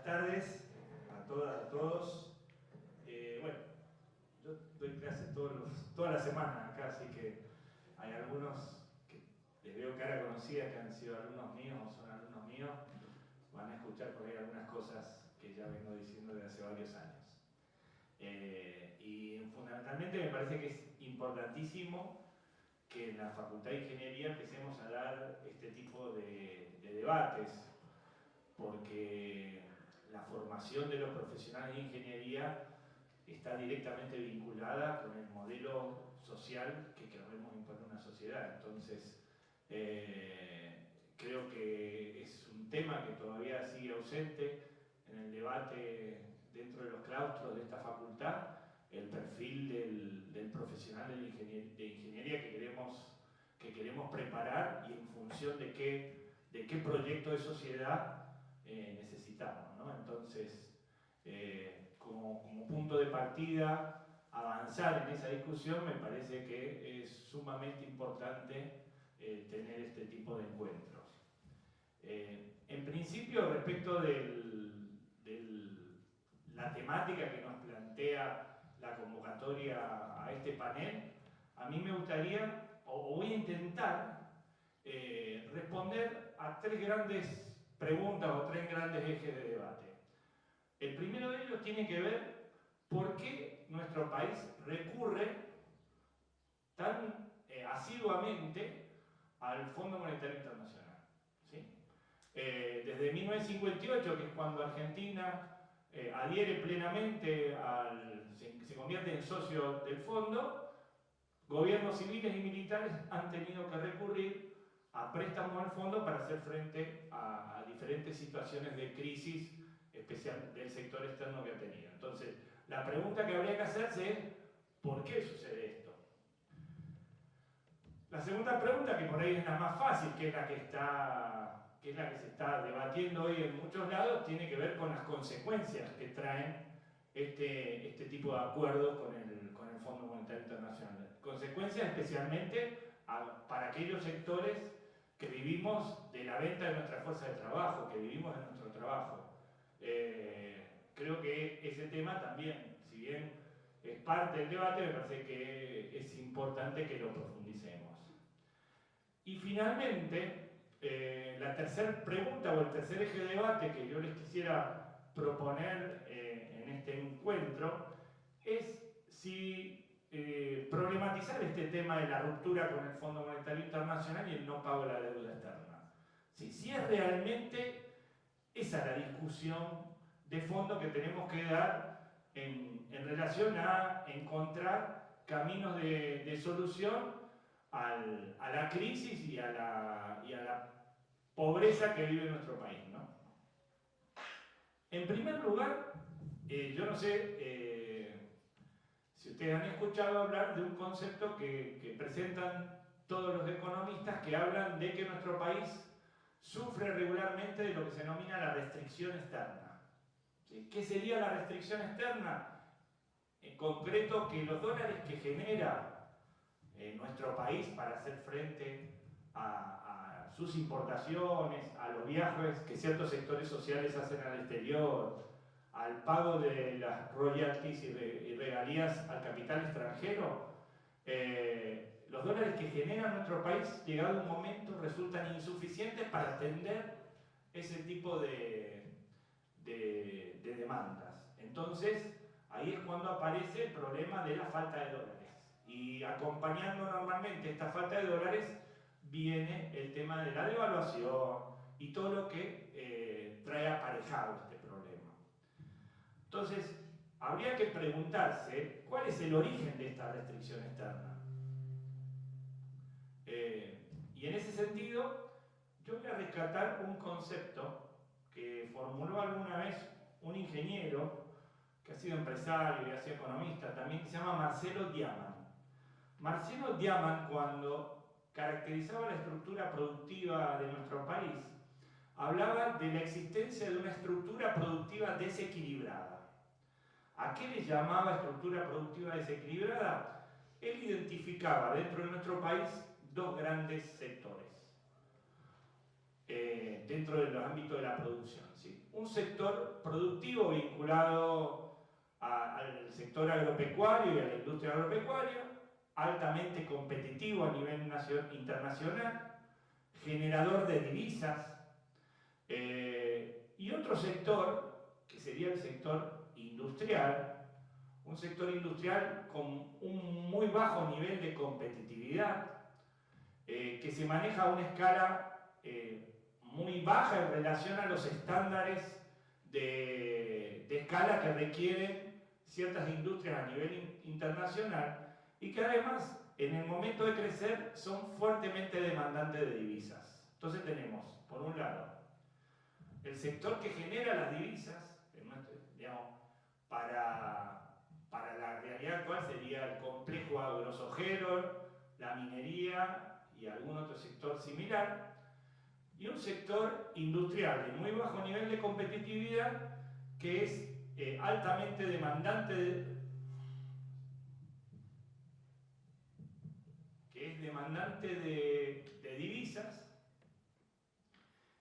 tardes a todas, a todos. Bueno, yo doy clases toda la semana acá, así que hay algunos que les veo cara conocida que han sido alumnos míos o son alumnos míos. Van a escuchar por ahí algunas cosas que ya vengo diciendo desde hace varios años. Y fundamentalmente me parece que es importantísimo que en la Facultad de Ingeniería empecemos a dar este tipo de debates, porque la formación de los profesionales de ingeniería está directamente vinculada con el modelo social que queremos imponer a una sociedad. Entonces, creo que es un tema que todavía sigue ausente en el debate dentro de los claustros de esta facultad, el perfil del profesional de ingeniería que queremos preparar y en función de qué proyecto de sociedad necesitamos, ¿no? Entonces, como punto de partida, avanzar en esa discusión me parece que es sumamente importante tener este tipo de encuentros. En principio, respecto de la temática que nos plantea la convocatoria a este panel, a mí me gustaría, o voy a intentar, responder a tres grandes preguntas o tres grandes ejes de debate. El primero de ellos tiene que ver por qué nuestro país recurre tan asiduamente al Fondo Monetario Internacional, ¿sí? Desde 1958, que es cuando Argentina adhiere plenamente, se convierte en socio del fondo, gobiernos civiles y militares han tenido que recurrir a préstamos al fondo para hacer frente a diferentes situaciones de crisis, especial del sector externo que ha tenido. Entonces, la pregunta que habría que hacerse es, ¿por qué sucede esto? La segunda pregunta, que por ahí es la más fácil, que es la que se está debatiendo hoy en muchos lados, tiene que ver con las consecuencias que traen este tipo de acuerdos con el Fondo Monetario Internacional. Consecuencias especialmente para aquellos sectores que vivimos de la venta de nuestra fuerza de trabajo, que vivimos de nuestro trabajo. Creo que ese tema también, si bien es parte del debate, me parece que es importante que lo profundicemos. Y finalmente, la tercera pregunta o el tercer eje de debate que yo les quisiera proponer en este encuentro es si problematizar este tema de la ruptura con el Fondo Monetario Internacional y el no pago de la deuda externa. Si es realmente esa la discusión de fondo que tenemos que dar en relación a encontrar caminos de solución a la crisis y a la pobreza que vive nuestro país, ¿no? En primer lugar, yo no sé si ustedes han escuchado hablar de un concepto que presentan todos los economistas, que hablan de que nuestro país sufre regularmente de lo que se denomina la restricción externa. ¿Sí? ¿Qué sería la restricción externa? En concreto, que los dólares que genera nuestro país para hacer frente a sus importaciones, a los viajes que ciertos sectores sociales hacen al exterior, al pago de las royalties y regalías al capital extranjero, los dólares que genera nuestro país, llegado un momento, resultan insuficientes para atender ese tipo de demandas. Entonces, ahí es cuando aparece el problema de la falta de dólares. Y acompañando normalmente esta falta de dólares viene el tema de la devaluación y todo lo que trae aparejado este problema. Entonces, habría que preguntarse cuál es el origen de esta restricción externa. Y en ese sentido, yo voy a rescatar un concepto que formuló alguna vez un ingeniero que ha sido empresario y ha sido economista también, que se llama Marcelo Diaman. Marcelo Diaman, cuando caracterizaba la estructura productiva de nuestro país, hablaba de la existencia de una estructura productiva desequilibrada. ¿A qué le llamaba estructura productiva desequilibrada? Él identificaba dentro de nuestro país dos grandes sectores. dentro de los ámbitos de la producción, ¿sí? Un sector productivo vinculado al sector agropecuario y a la industria agropecuaria, altamente competitivo a nivel internacional, generador de divisas, y otro sector, que sería el sector industrial, un sector industrial con un muy bajo nivel de competitividad, que se maneja a una escala muy baja en relación a los estándares de escala que requieren ciertas industrias a nivel internacional y que además en el momento de crecer son fuertemente demandantes de divisas. Entonces tenemos, por un lado, el sector que genera las divisas, digamos, para la realidad actual sería el complejo agrosojero, la minería y algún otro sector similar, y un sector industrial de muy bajo nivel de competitividad que es altamente demandante de divisas,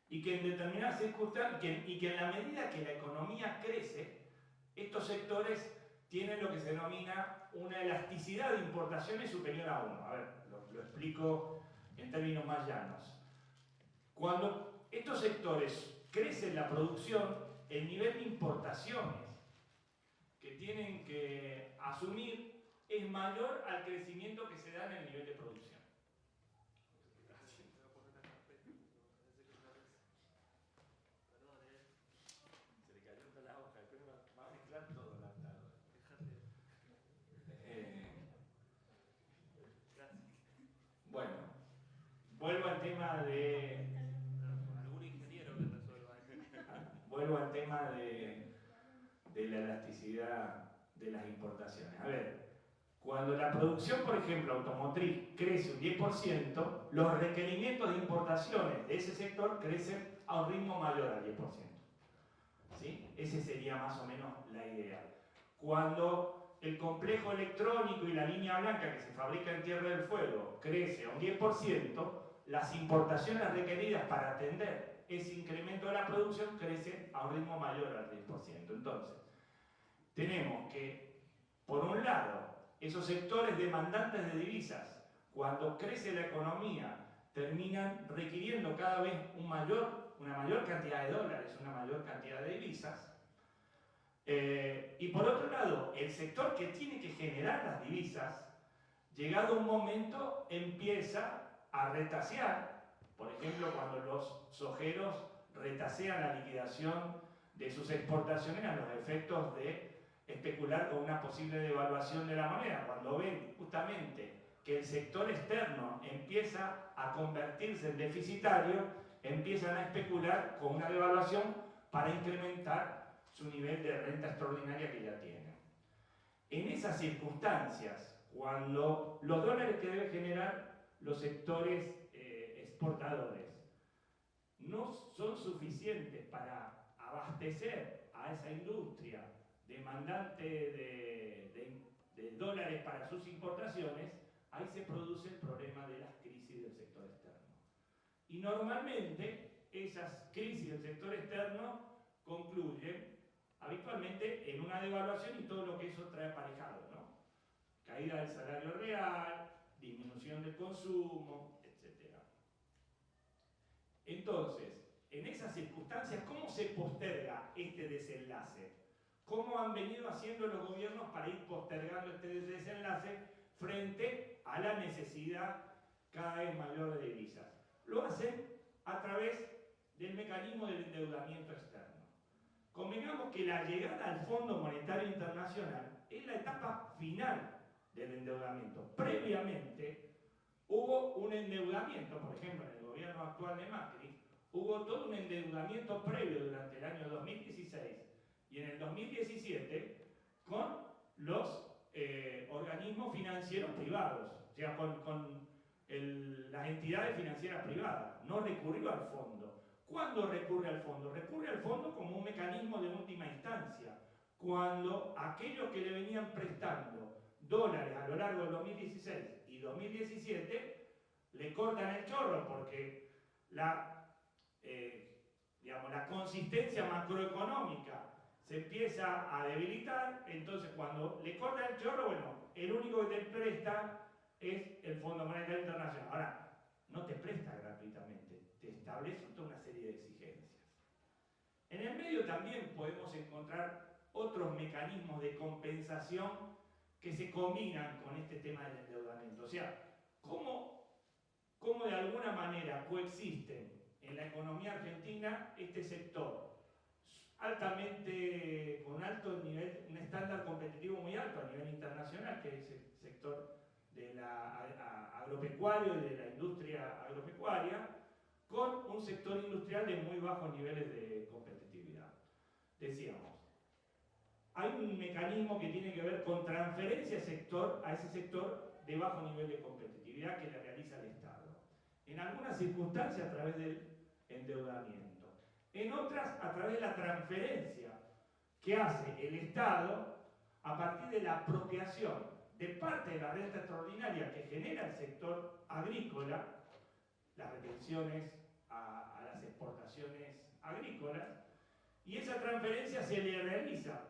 y que en determinadas circunstancias, y que en la medida que la economía crece, estos sectores tienen lo que se denomina una elasticidad de importaciones superior a 1. A ver, lo explico en términos más llanos. Cuando estos sectores crecen la producción, el nivel de importaciones que tienen que asumir es mayor al crecimiento que se da en el nivel de producción. Bueno, vuelvo al tema de... algún ingeniero que resuelva. Vuelvo al tema de la elasticidad de las importaciones. A ver, cuando la producción, por ejemplo, automotriz crece un 10%, los requerimientos de importaciones de ese sector crecen a un ritmo mayor al 10%. ¿Sí? Esa sería más o menos la idea. Cuando el complejo electrónico y la línea blanca que se fabrica en Tierra del Fuego crece a un 10%, las importaciones requeridas para atender ese incremento de la producción crecen a un ritmo mayor al 10%. Entonces, tenemos que, por un lado, esos sectores demandantes de divisas, cuando crece la economía, terminan requiriendo cada vez una mayor cantidad de dólares, una mayor cantidad de divisas. Y por otro lado, el sector que tiene que generar las divisas, llegado un momento, empieza a retasear. Por ejemplo, cuando los sojeros retasean la liquidación de sus exportaciones a los efectos de especular con una posible devaluación de la moneda. Cuando ven justamente que el sector externo empieza a convertirse en deficitario, empiezan a especular con una devaluación para incrementar su nivel de renta extraordinaria que ya tienen. En esas circunstancias, cuando los dólares que deben generar los sectores exportadores no son suficientes para abastecer a esa industria demandante de dólares para sus importaciones, ahí se produce el problema de las crisis del sector externo. Y normalmente esas crisis del sector externo concluyen habitualmente en una devaluación y todo lo que eso trae aparejado, ¿no? Caída del salario real, disminución del consumo, etc. Entonces, en esas circunstancias, ¿cómo se posterga este desenlace? ¿Cómo han venido haciendo los gobiernos para ir postergando este desenlace frente a la necesidad cada vez mayor de divisas? Lo hacen a través del mecanismo del endeudamiento externo. Convengamos que la llegada al Fondo Monetario Internacional es la etapa final del endeudamiento. Previamente hubo un endeudamiento, por ejemplo, en el gobierno actual de Macri, hubo todo un endeudamiento previo durante el año 2016 y en el 2017 con los organismos financieros privados, o sea, con las entidades financieras privadas. No recurrió al fondo. ¿Cuándo recurre al fondo? Recurre al fondo como un mecanismo de última instancia, cuando aquellos que le venían prestando dólares a lo largo del 2016 y 2017 le cortan el chorro porque digamos, la consistencia macroeconómica se empieza a debilitar, entonces cuando le cortan el chorro, bueno, el único que te presta es el Fondo Monetario Internacional. Ahora, no te presta gratuitamente, te establece toda una serie de exigencias. En el medio también podemos encontrar otros mecanismos de compensación que se combinan con este tema del endeudamiento. O sea, cómo de alguna manera coexisten en la economía argentina este sector altamente, con alto nivel, un estándar competitivo muy alto a nivel internacional, que es el sector de agropecuario y de la industria agropecuaria, con un sector industrial de muy bajos niveles de competitividad. Decíamos, hay un mecanismo que tiene que ver con transferencia a ese sector de bajo nivel de competitividad que le realiza el Estado. En algunas circunstancias a través del endeudamiento, en otras a través de la transferencia que hace el Estado a partir de la apropiación de parte de la renta extraordinaria que genera el sector agrícola, las retenciones a las exportaciones agrícolas, y esa transferencia se le realiza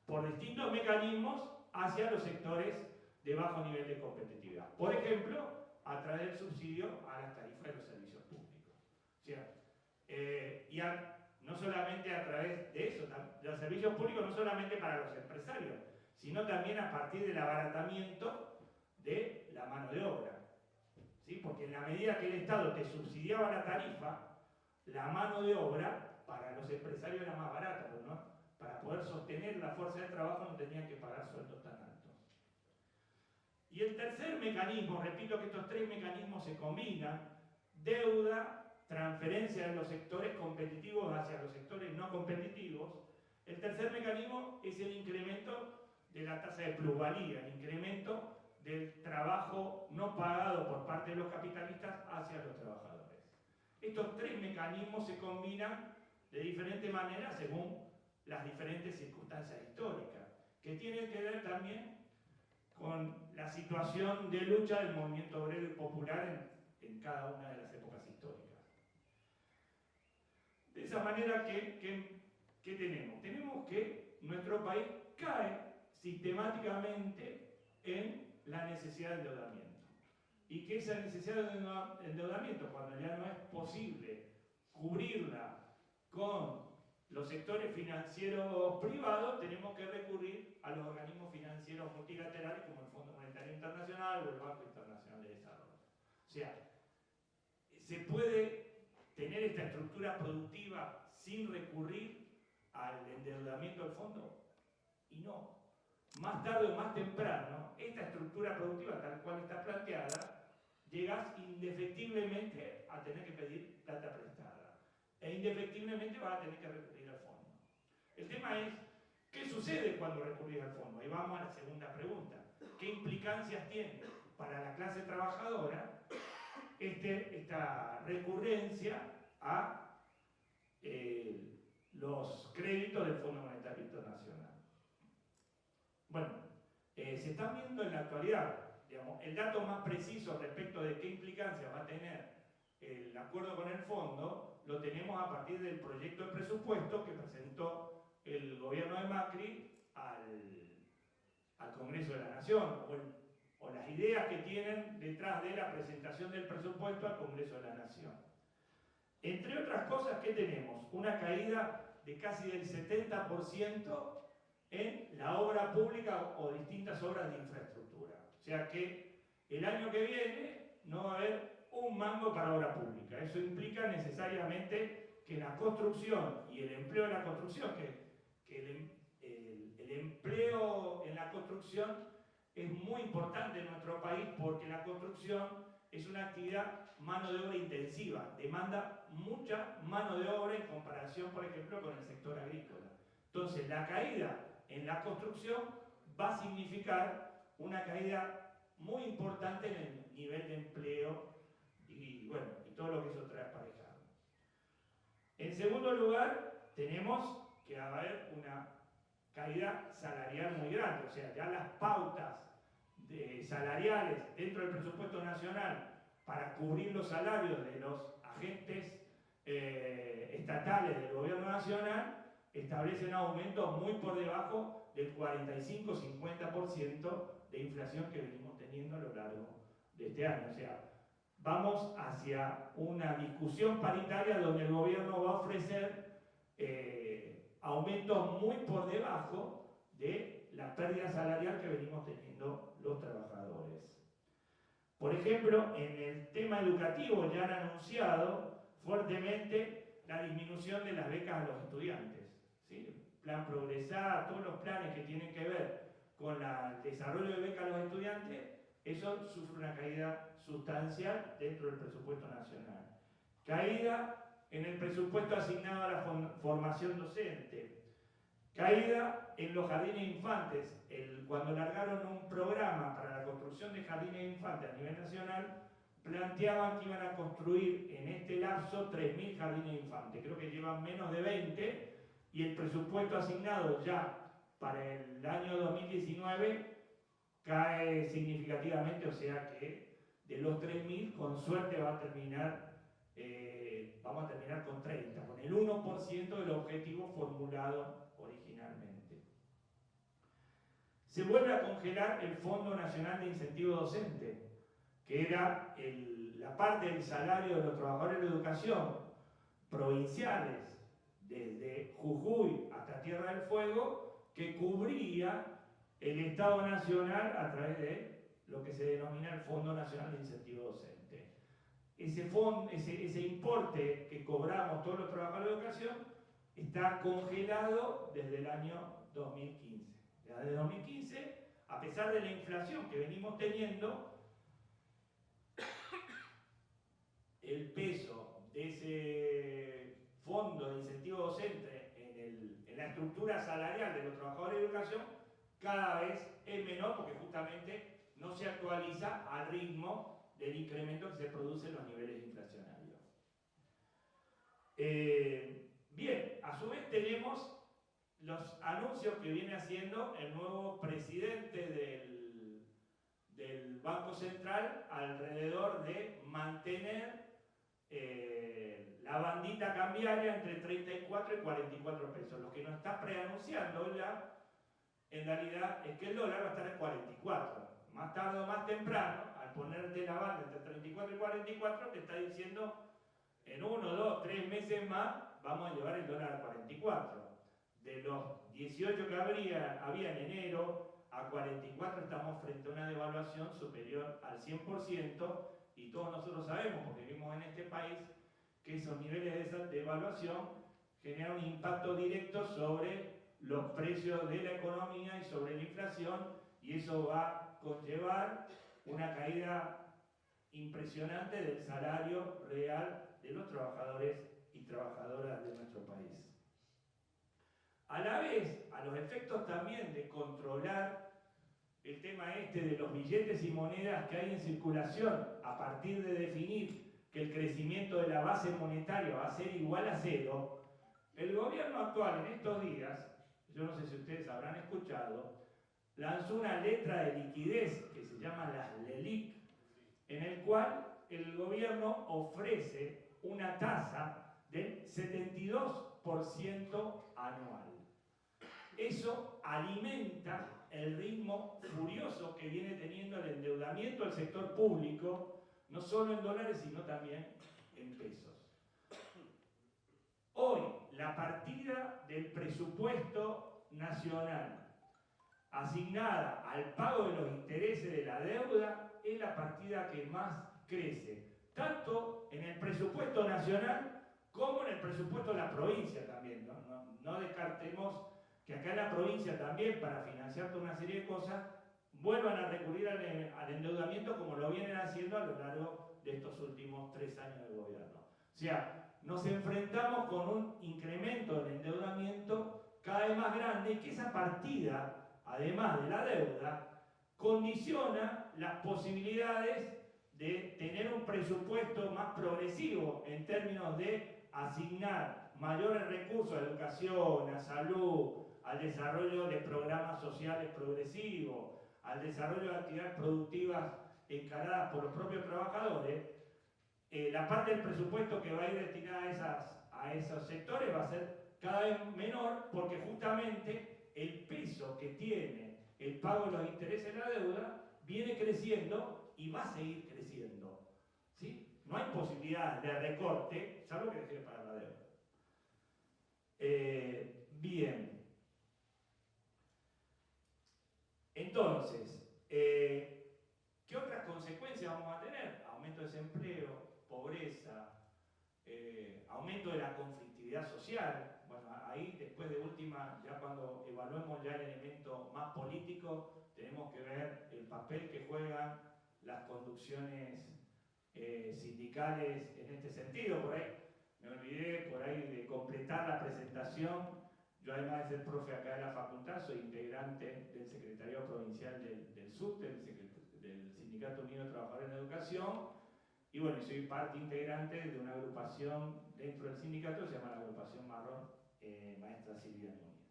por distintos mecanismos hacia los sectores de bajo nivel de competitividad. Por ejemplo, a través del subsidio a las tarifas de los servicios públicos. O sea, no solamente a través de eso, de los servicios públicos, no solamente para los empresarios, sino también a partir del abaratamiento de la mano de obra. ¿Sí? Porque en la medida que el Estado te subsidiaba la tarifa, la mano de obra para los empresarios era más barata, ¿no? Para poder sostener la fuerza de trabajo no tenían que pagar sueldos tan altos. Y el tercer mecanismo, repito que estos tres mecanismos se combinan: deuda, transferencia de los sectores competitivos hacia los sectores no competitivos. El tercer mecanismo es el incremento de la tasa de plusvalía, el incremento del trabajo no pagado por parte de los capitalistas hacia los trabajadores. Estos tres mecanismos se combinan de diferente manera según las diferentes circunstancias históricas, que tienen que ver también con la situación de lucha del movimiento obrero y popular en cada una de las épocas históricas. De esa manera, ¿qué tenemos? Tenemos que nuestro país cae sistemáticamente en la necesidad de endeudamiento. Y que esa necesidad de endeudamiento, cuando ya no es posible cubrirla con los sectores financieros privados, tenemos que recurrir a los organismos financieros multilaterales como el Fondo Monetario Internacional o el Banco Internacional de Desarrollo. O sea, se puede tener esta estructura productiva sin recurrir al endeudamiento del fondo, y no. Más tarde o más temprano, esta estructura productiva tal cual está planteada, llegas indefectiblemente a tener que pedir plata prestada. E indefectiblemente vas a tener que recurrir al fondo. El tema es, ¿qué sucede cuando recurrís al fondo? Ahí vamos a la segunda pregunta. ¿Qué implicancias tiene para la clase trabajadora esta recurrencia a los créditos del Fondo Monetario Internacional? Bueno, se están viendo en la actualidad, digamos, el dato más preciso respecto de qué implicancias va a tener el acuerdo con el fondo, lo tenemos a partir del proyecto de presupuesto que presentó el gobierno de Macri al Congreso de la Nación, o las ideas que tienen detrás de la presentación del presupuesto al Congreso de la Nación. Entre otras cosas, ¿qué tenemos? Una caída de casi del 70% en la obra pública o distintas obras de infraestructura. O sea que el año que viene no va a haber un mango para obra pública. Eso implica necesariamente que la construcción y el empleo en la construcción, que el empleo en la construcción es muy importante en nuestro país, porque la construcción es una actividad mano de obra intensiva, demanda mucha mano de obra en comparación, por ejemplo, con el sector agrícola. Entonces, la caída en la construcción va a significar una caída muy importante en el nivel de empleo y todo lo que eso trae aparejado. En segundo lugar, tenemos que va a haber una caída salarial muy grande, o sea, ya las pautas salariales dentro del presupuesto nacional para cubrir los salarios de los agentes estatales del gobierno nacional establecen aumentos muy por debajo del 45-50% de inflación que venimos teniendo a lo largo de este año. O sea, vamos hacia una discusión paritaria donde el gobierno va a ofrecer aumentos muy por debajo de la pérdida salarial que venimos teniendo los trabajadores. Por ejemplo, en el tema educativo ya han anunciado fuertemente la disminución de las becas a los estudiantes. ¿Sí? Plan Progresar, todos los planes que tienen que ver con el desarrollo de becas a los estudiantes, eso sufre una caída sustancial dentro del presupuesto nacional. Caída en el presupuesto asignado a la formación docente. Caída en los jardines de infantes. Cuando largaron un programa para la construcción de jardines de infantes a nivel nacional, planteaban que iban a construir en este lapso 3.000 jardines de infantes. Creo que llevan menos de 20 y el presupuesto asignado ya para el año 2019 cae significativamente, o sea que de los 3.000 con suerte vamos a terminar con 30, con el 1% del objetivo formulado originalmente. Se vuelve a congelar el Fondo Nacional de Incentivo Docente, que era la parte del salario de los trabajadores de educación provinciales, desde Jujuy hasta Tierra del Fuego, que cubría el Estado Nacional a través de lo que se denomina el Fondo Nacional de Incentivo Docente. Ese importe que cobramos todos los trabajadores de educación está congelado desde el año 2015. Desde 2015, a pesar de la inflación que venimos teniendo, el peso de ese fondo de incentivo docente en la estructura salarial de los trabajadores de educación cada vez es menor porque justamente no se actualiza al ritmo del incremento que se produce en los niveles inflacionarios. Bien, a su vez tenemos los anuncios que viene haciendo el nuevo presidente del Banco Central alrededor de mantener la bandita cambiaria entre 34 y 44 pesos. Lo que nos está preanunciando ya, en realidad, es que el dólar va a estar en 44. Más tarde o más temprano, al ponerte la banda entre 34 y 44, te está diciendo en 1, 2, 3 meses más vamos a llevar el dólar a 44. De los 18 que había en enero a 44 estamos frente a una devaluación superior al 100% y todos nosotros sabemos, porque vivimos en este país, que esos niveles de devaluación generan un impacto directo sobre los precios de la economía y sobre la inflación, y eso va a conllevar una caída impresionante del salario real de los trabajadores y trabajadoras de nuestro país. A la vez, a los efectos también de controlar el tema de los billetes y monedas que hay en circulación, a partir de definir que el crecimiento de la base monetaria va a ser igual a cero, el gobierno actual en estos días, yo no sé si ustedes habrán escuchado, lanzó una letra de liquidez que se llama las LELIC, en el cual el gobierno ofrece una tasa del 72% anual. Eso alimenta el ritmo furioso que viene teniendo el endeudamiento del sector público, no solo en dólares, sino también en pesos. Hoy, la partida del presupuesto nacional asignada al pago de los intereses de la deuda es la partida que más crece, tanto en el presupuesto nacional como en el presupuesto de la provincia también. No descartemos que acá en la provincia también, para financiar toda una serie de cosas, vuelvan a recurrir al endeudamiento como lo vienen haciendo a lo largo de estos últimos 3 años de gobierno. O sea, nos enfrentamos con un incremento del endeudamiento cada vez más grande y que esa partida, además de la deuda, condiciona las posibilidades de tener un presupuesto más progresivo en términos de asignar mayores recursos a educación, a salud, al desarrollo de programas sociales progresivos, al desarrollo de actividades productivas encaradas por los propios trabajadores, la parte del presupuesto que va a ir destinada a esos sectores va a ser cada vez menor, porque justamente el peso que tiene el pago de los intereses de la deuda viene creciendo y va a seguir creciendo, ¿sí? No hay posibilidad de recorte, salvo que deje de pagar la deuda. Bien. Entonces, ¿qué otras consecuencias vamos a tener? Aumento de desempleo, pobreza, aumento de la conflictividad social. Bueno, ahí después de última, ya cuando evaluemos ya el elemento más político, tenemos que ver el papel que juegan las conducciones sindicales en este sentido. Por ahí me olvidé por ahí de completar la presentación. Yo, además de ser profe acá de la facultad, soy integrante del Secretariado Provincial del SUT, del Sindicato Unido de Trabajadores en Educación, y bueno, soy parte integrante de una agrupación dentro del sindicato que se llama la Agrupación Marrón, Maestra Silvia Núñez.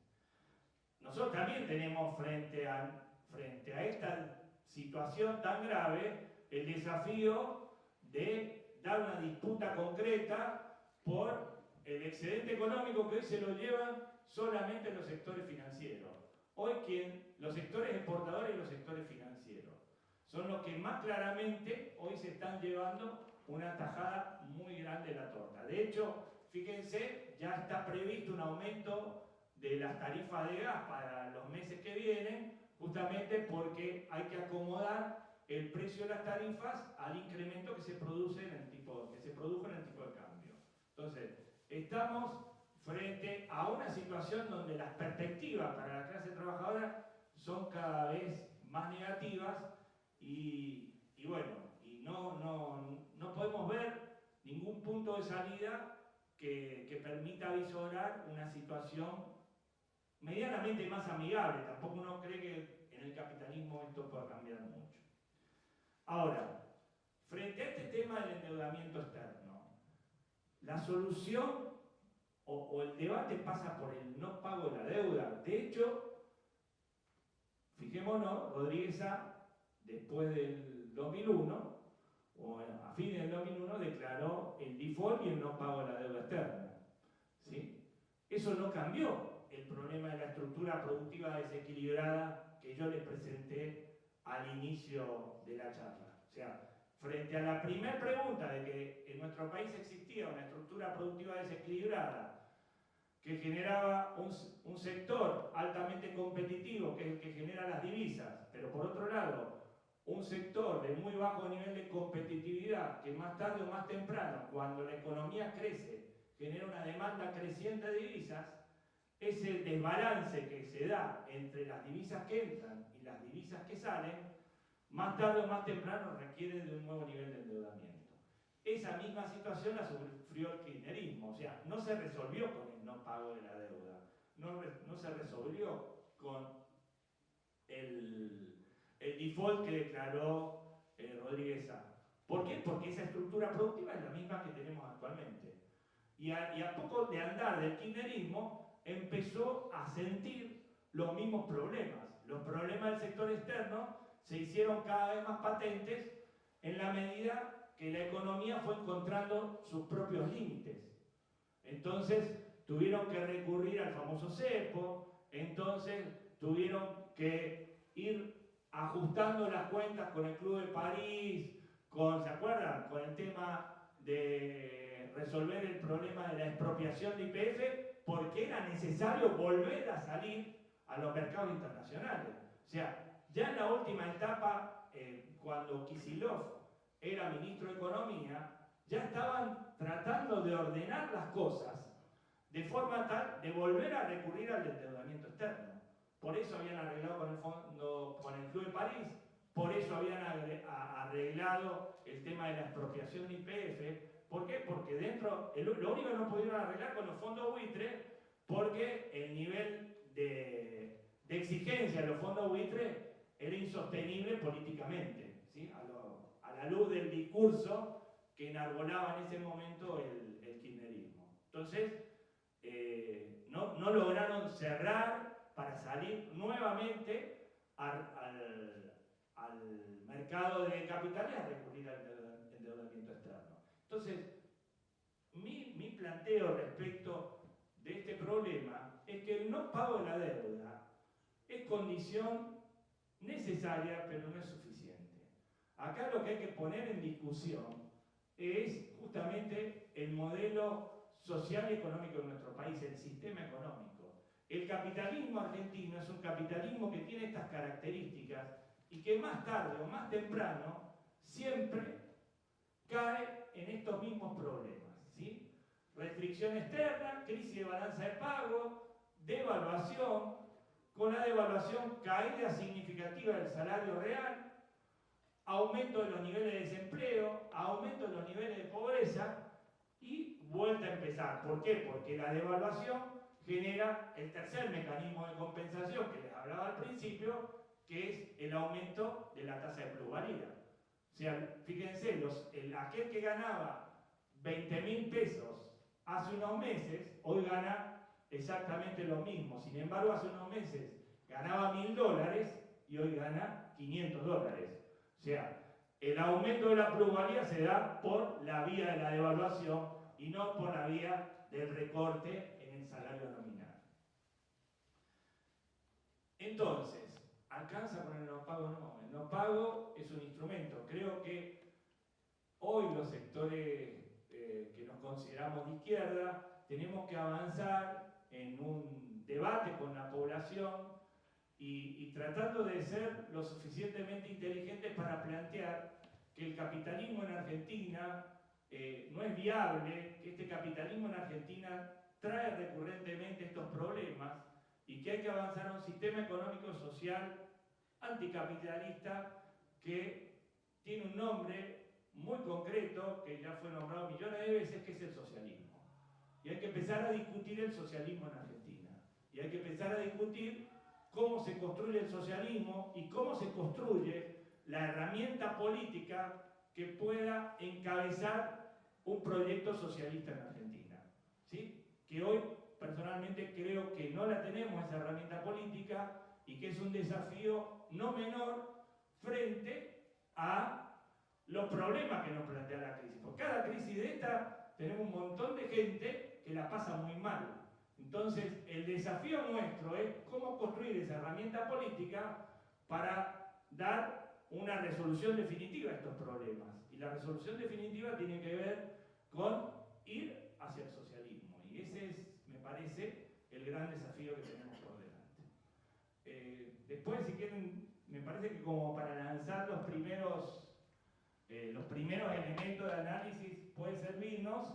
Nosotros también tenemos frente a esta situación tan grave el desafío de dar una disputa concreta por el excedente económico que hoy se lo llevan solamente los sectores financieros. Hoy los sectores exportadores y los sectores financieros son los que más claramente hoy se están llevando una tajada muy grande de la torta. De hecho, fíjense, ya está previsto un aumento de las tarifas de gas para los meses que vienen, justamente porque hay que acomodar el precio de las tarifas al incremento que se produjo en el tipo de cambio. Entonces, estamos frente a una situación donde las perspectivas para la clase trabajadora son cada vez más negativas y bueno, y no podemos ver ningún punto de salida que permita visorar una situación medianamente más amigable. Tampoco uno cree que en el capitalismo esto pueda cambiar mucho. Ahora, frente a este tema del endeudamiento externo, la solución o el debate pasa por el no pago de la deuda. De hecho, fijémonos, Rodríguez A, después del 2001, o a fines del 2001, declaró el default y el no pago de la deuda externa. ¿Sí? Eso no cambió el problema de la estructura productiva desequilibrada que yo les presenté al inicio de la charla. O sea, frente a la primera pregunta de que en nuestro país existía una estructura productiva desequilibrada que generaba un sector altamente competitivo, que es el que genera las divisas, pero por otro lado, un sector de muy bajo nivel de competitividad, que más tarde o más temprano, cuando la economía crece, genera una demanda creciente de divisas, ese desbalance que se da entre las divisas que entran y las divisas que salen, más tarde o más temprano requiere de un nuevo nivel de endeudamiento. Esa misma situación la sufrió el kirchnerismo, o sea, no se resolvió con el no pago de la deuda, no se resolvió con el default que declaró Rodríguez A. ¿Por qué? Porque esa estructura productiva es la misma que tenemos actualmente. Y a poco de andar del kirchnerismo empezó a sentir los mismos problemas. Los problemas del sector externo se hicieron cada vez más patentes en la medida que la economía fue encontrando sus propios límites. Entonces tuvieron que recurrir al famoso cepo, entonces tuvieron que ir ajustando las cuentas con el Club de París, ¿se acuerdan? Con el tema de resolver el problema de la expropiación de YPF, porque era necesario volver a salir a los mercados internacionales. O sea, ya en la última etapa, cuando Kicillof era ministro de Economía, ya estaban tratando de ordenar las cosas de forma tal de volver a recurrir al endeudamiento externo. Por eso habían arreglado con el fondo, con el Club de París, por eso habían arreglado el tema de la expropiación de YPF. ¿Por qué? Porque lo único que no pudieron arreglar con los fondos buitre, porque el nivel de exigencia de los fondos buitre era insostenible políticamente, ¿sí? A la luz del discurso que enarbolaba en ese momento el kirchnerismo. Entonces, no lograron cerrar para salir nuevamente al mercado de capitales a recurrir al endeudamiento externo. Entonces, mi planteo respecto de este problema es que el no pago de la deuda es condición necesaria, pero no es suficiente. Acá lo que hay que poner en discusión es justamente el modelo social y económico de nuestro país, el sistema económico. El capitalismo argentino es un capitalismo que tiene estas características y que más tarde o más temprano siempre cae en estos mismos problemas, ¿sí? Restricción externa, crisis de balanza de pago, devaluación, con la devaluación caída significativa del salario real, aumento de los niveles de desempleo, aumento de los niveles de pobreza y vuelta a empezar. ¿Por qué? Porque la devaluación genera el tercer mecanismo de compensación que les hablaba al principio, que es el aumento de la tasa de plusvalía. O sea, fíjense, aquel que ganaba 20.000 pesos hace unos meses, hoy gana exactamente lo mismo. Sin embargo, hace unos meses ganaba $1.000 y hoy gana $500. O sea, el aumento de la plusvalía se da por la vía de la devaluación y no por la vía del recorte en el salario nominal. Entonces, ¿alcanza con el no pago? No, el no pago es un instrumento. Creo que hoy los sectores que nos consideramos de izquierda tenemos que avanzar en un debate con la población y tratando de ser lo suficientemente inteligentes para plantear que el capitalismo en Argentina no es viable, que este capitalismo en Argentina trae recurrentemente estos problemas y que hay que avanzar a un sistema económico social anticapitalista que tiene un nombre muy concreto, que ya fue nombrado millones de veces, que es el socialismo. Y hay que empezar a discutir el socialismo en Argentina. Y hay que empezar a discutir cómo se construye el socialismo y cómo se construye la herramienta política que pueda encabezar un proyecto socialista en Argentina. ¿Sí? Que hoy, personalmente, creo que no la tenemos, esa herramienta política, y que es un desafío no menor frente a los problemas que nos plantea la crisis. Por cada crisis de esta tenemos un montón de gente que la pasa muy mal. Entonces, el desafío nuestro es cómo construir esa herramienta política para dar una resolución definitiva a estos problemas. Y la resolución definitiva tiene que ver con ir hacia el socialismo. Y ese es, me parece, el gran desafío que tenemos por delante. Después, si quieren, me parece que como para lanzar los primeros elementos de análisis puede servirnos,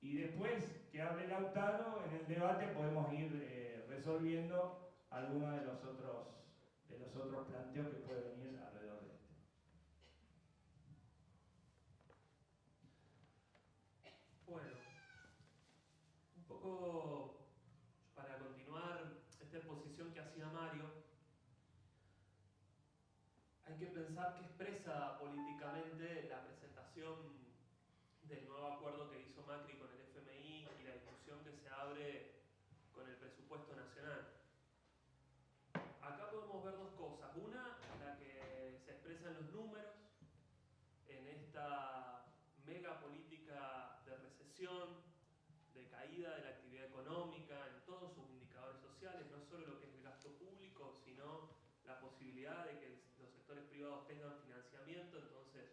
y después que hable Lautaro, en el debate podemos ir resolviendo algunos de los otros planteos que pueden venir alrededor de este. Bueno, un poco para continuar esta exposición que hacía Mario, hay que pensar que expresa políticamente la presentación del nuevo acuerdo que hizo Macri con el FMI y la discusión que se abre con el presupuesto nacional. Acá podemos ver dos cosas. Una, la que se expresa en los números, en esta mega política de recesión, de caída de la actividad económica, en todos sus indicadores sociales, no solo lo que es el gasto público, sino la posibilidad de que los sectores privados tengan financiamiento, entonces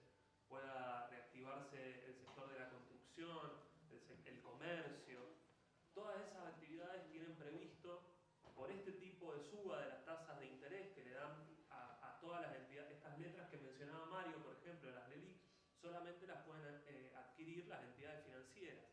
pueda reactivarse el sector de la construcción, el comercio. Todas esas actividades tienen previsto, por este tipo de suba de las tasas de interés que le dan a todas las entidades, estas letras que mencionaba Mario, por ejemplo, las LELIQ, solamente las pueden adquirir las entidades financieras.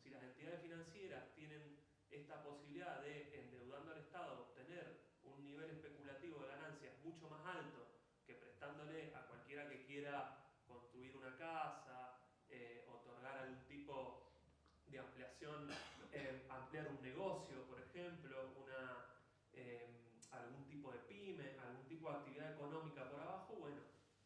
Si las entidades financieras tienen esta posibilidad de, endeudando al Estado, obtener un nivel especulativo de ganancias mucho más alto que prestándole a cualquiera que quiera construir una casa, otorgar algún tipo de ampliación, ampliar un negocio, por ejemplo, algún tipo de pyme, algún tipo de actividad económica por abajo, bueno,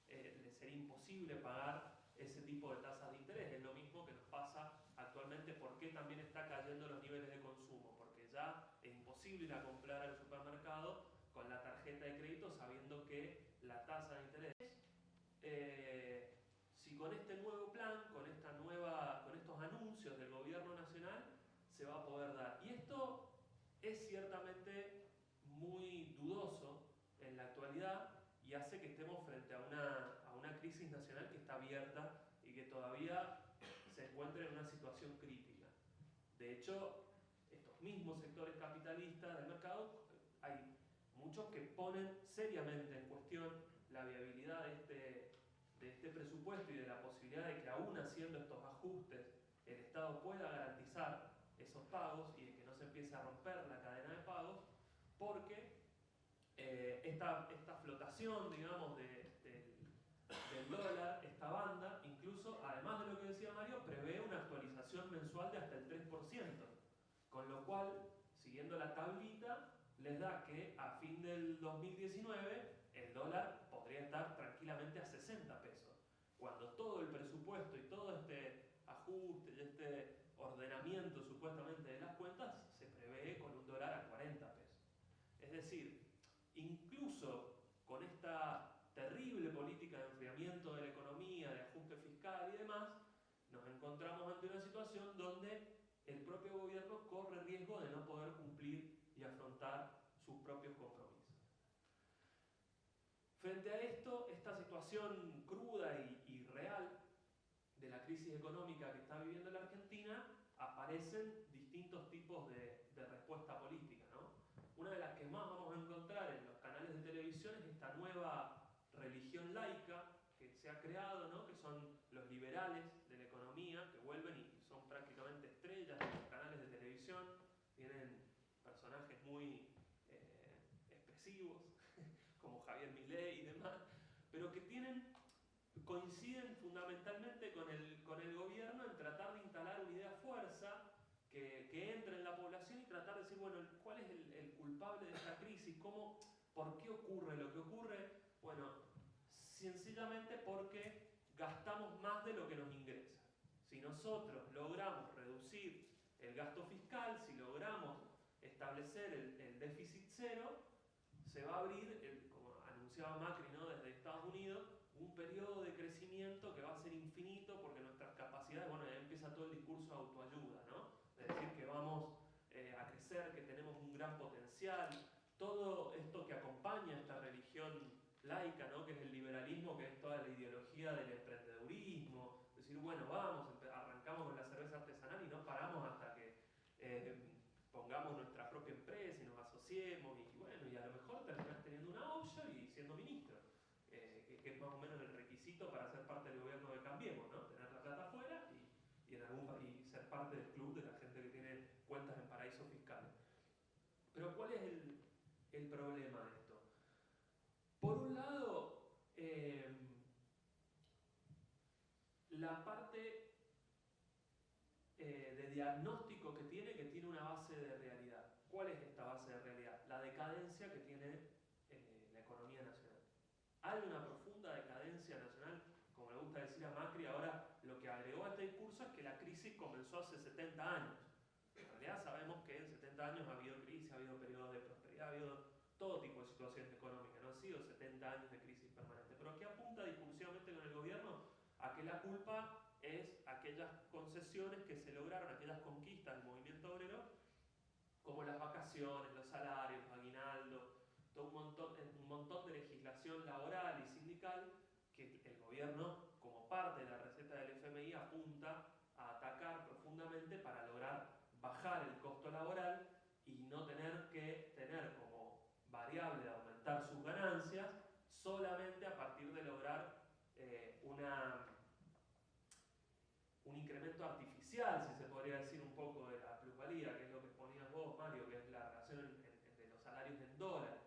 le sería imposible pagar ese tipo de tasas de interés. Es lo mismo que nos pasa actualmente. ¿Por qué también está cayendo los niveles de consumo? Porque ya es imposible ir a comprar al supermercado con la tarjeta de crédito sabiendo que la tasa de interés, si con este nuevo plan, con esta nueva crisis nacional que está abierta y que todavía se encuentra en una situación crítica. De hecho, estos mismos sectores capitalistas del mercado, hay muchos que ponen seriamente en cuestión la viabilidad de este presupuesto y de la posibilidad de que aún haciendo estos ajustes el Estado pueda garantizar esos pagos y de que no se empiece a romper la cadena de pagos, porque esta flotación, digamos, del dólar, esta banda, incluso, además de lo que decía Mario, prevé una actualización mensual de hasta el 3%, con lo cual, siguiendo la tablita, les da que a fin del 2019 el dólar podría estar tranquilamente a 60 pesos, cuando todo el presupuesto y todo este ajuste y este ordenamiento supuestamente de las cuentas se prevé con un dólar a 40 pesos. Es decir, incluso con esta terrible política de enfriamiento de la economía, de ajuste fiscal y demás, nos encontramos ante una situación donde el propio gobierno corre riesgo de no poder cumplir y afrontar sus propios compromisos. Frente a esto, esta situación cruda y real de la crisis económica que está viviendo la Argentina, aparecen distintos tipos de respuesta política, ¿no? Una de las que más vamos a encontrar en los canales de televisión es esta nueva religión laica que se ha creado, ¿no? Que son los liberales de la economía, que vuelven y son prácticamente estrellas de los canales de televisión, tienen personajes muy expresivos, como Javier Milei y demás, pero que coinciden fundamentalmente con el gobierno en tratar de instalar una idea fuerza que entre en la población y tratar de decir, bueno, ¿cuál es el culpable de esta crisis? ¿Por qué ocurre lo que ocurre? Bueno, sencillamente porque gastamos más de lo que nos ingresa. Si nosotros logramos reducir el gasto fiscal, si logramos establecer el déficit cero, se va a abrir, como anunciaba Macri, ¿no?, desde Estados Unidos, un periodo de crecimiento que va a ser infinito porque nuestras capacidades, bueno, ya empieza todo el discurso de autoayuda, ¿no? Es decir, que vamos a crecer, que tenemos un gran potencial, todo esto que acompaña a esta religión laica, ¿no?, que es el liberalismo, que es toda la ideología del emprendedurismo, decir, bueno, arrancamos con la cerveza artesanal y no paramos hasta que pongamos nuestra propia empresa y nos asociemos y bueno, y a lo mejor terminás teniendo una olla y siendo ministro, que es más o menos el requisito para ser parte del gobierno de Cambiemos, ¿no? Tener la plata afuera y ser parte del club de la gente que tiene cuentas en paraísos fiscales. Pero ¿cuál es el problema de esto? Por un lado, la parte de diagnóstico que tiene una base de realidad. ¿Cuál es esta base de realidad? La decadencia que tiene la economía nacional. Hay una profunda decadencia nacional, como le gusta decir a Macri. Ahora lo que agregó a este discurso es que la crisis comenzó hace 70 años. En realidad sabemos que en 70 años ha habido crisis, ha habido periodos de prosperidad, ha habido todo tipo de situaciones económicas, no han sido 70 años de crisis permanente. Pero ¿qué apunta discursivamente con el gobierno? A que la culpa es aquellas concesiones que se lograron, aquellas conquistas del movimiento obrero, como las vacaciones, los salarios, los aguinaldos, todo un montón de legislación laboral y sindical que el gobierno, como parte de la receta del FMI, apunta a atacar profundamente para lograr bajar el costo laboral y no tener que tener como variable de aumentar sus ganancias solamente a partir de lograr un incremento artificial, si se podría decir, un poco de la plusvalía, que es lo que exponías vos, Mario, que es la relación entre los salarios en dólar,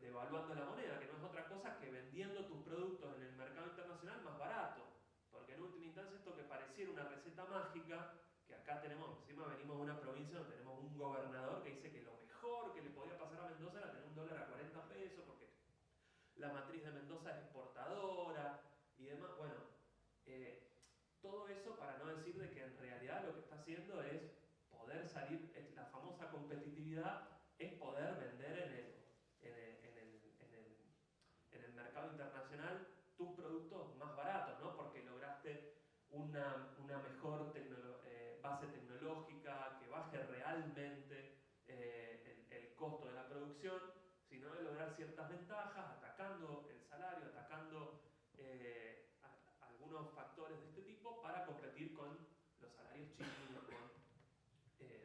devaluando la moneda, que no es otra cosa que vendiendo tus productos en el mercado internacional más barato. Porque en última instancia esto que pareciera una receta mágica, que acá tenemos, encima venimos de una provincia donde tenemos un gobernador que dice que lo mejor que le podía pasar a Mendoza era tener un dólar a 40 pesos, porque la matriz de Mendoza es exportadora y demás. Bueno, todo eso para no decir de que en realidad lo que está haciendo es poder salir, la famosa competitividad es poder vender en el mercado internacional tus productos más baratos, ¿no? Porque lograste una mejor base tecnológica que baje realmente el costo de la producción, sino de lograr ciertas ventajas atacando el salario, atacando es chiquillo con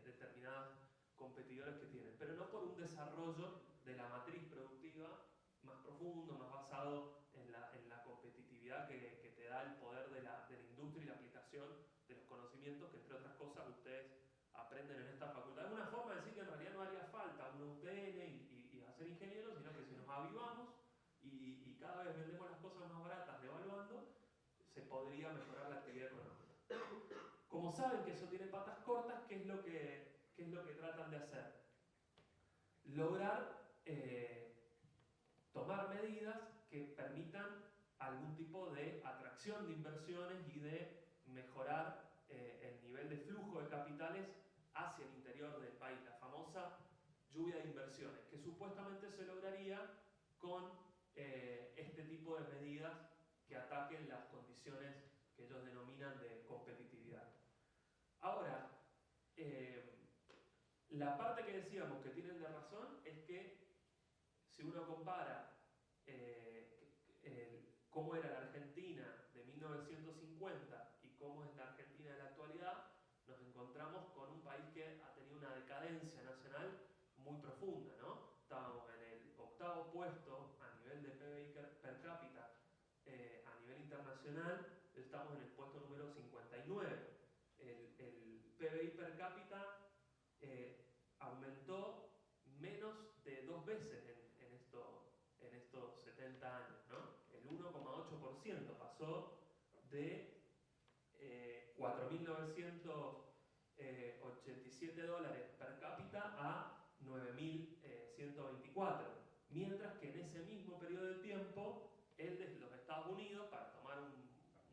determinados competidores que tienen, pero no por un desarrollo de la matriz productiva más profundo, más basado en la competitividad que te da el poder de la industria y la aplicación de los conocimientos que, entre otras cosas, ustedes aprenden en esta facultad. Es una forma de decir que en realidad no haría falta una UTN y hacer ingenieros, sino que si nos avivamos y cada vez vendemos las cosas más baratas devaluando, se podría mejorar la actividad económica. Como saben que eso tiene patas cortas, ¿qué es lo que tratan de hacer? Lograr tomar medidas que permitan algún tipo de atracción de inversiones y de mejorar el nivel de flujo de capitales hacia el interior del país, la famosa lluvia de inversiones, que supuestamente se lograría con este tipo de medidas que ataquen las condiciones que ellos denominan de competitividad. Ahora, la parte que decíamos que tienen de razón es que si uno compara cómo era la Argentina de 1950 y cómo es la Argentina de la actualidad, nos encontramos con un país que ha tenido una decadencia nacional muy profunda, ¿no? Estábamos en el 8º puesto a nivel de PBI per cápita a nivel internacional, estamos en el puesto número 59. El PBI per cápita aumentó menos de 2 veces en estos 70 años, ¿no? El 1,8% pasó de $4.987 per cápita a 9.124, mientras que en ese mismo periodo de tiempo el de los Estados Unidos, para tomar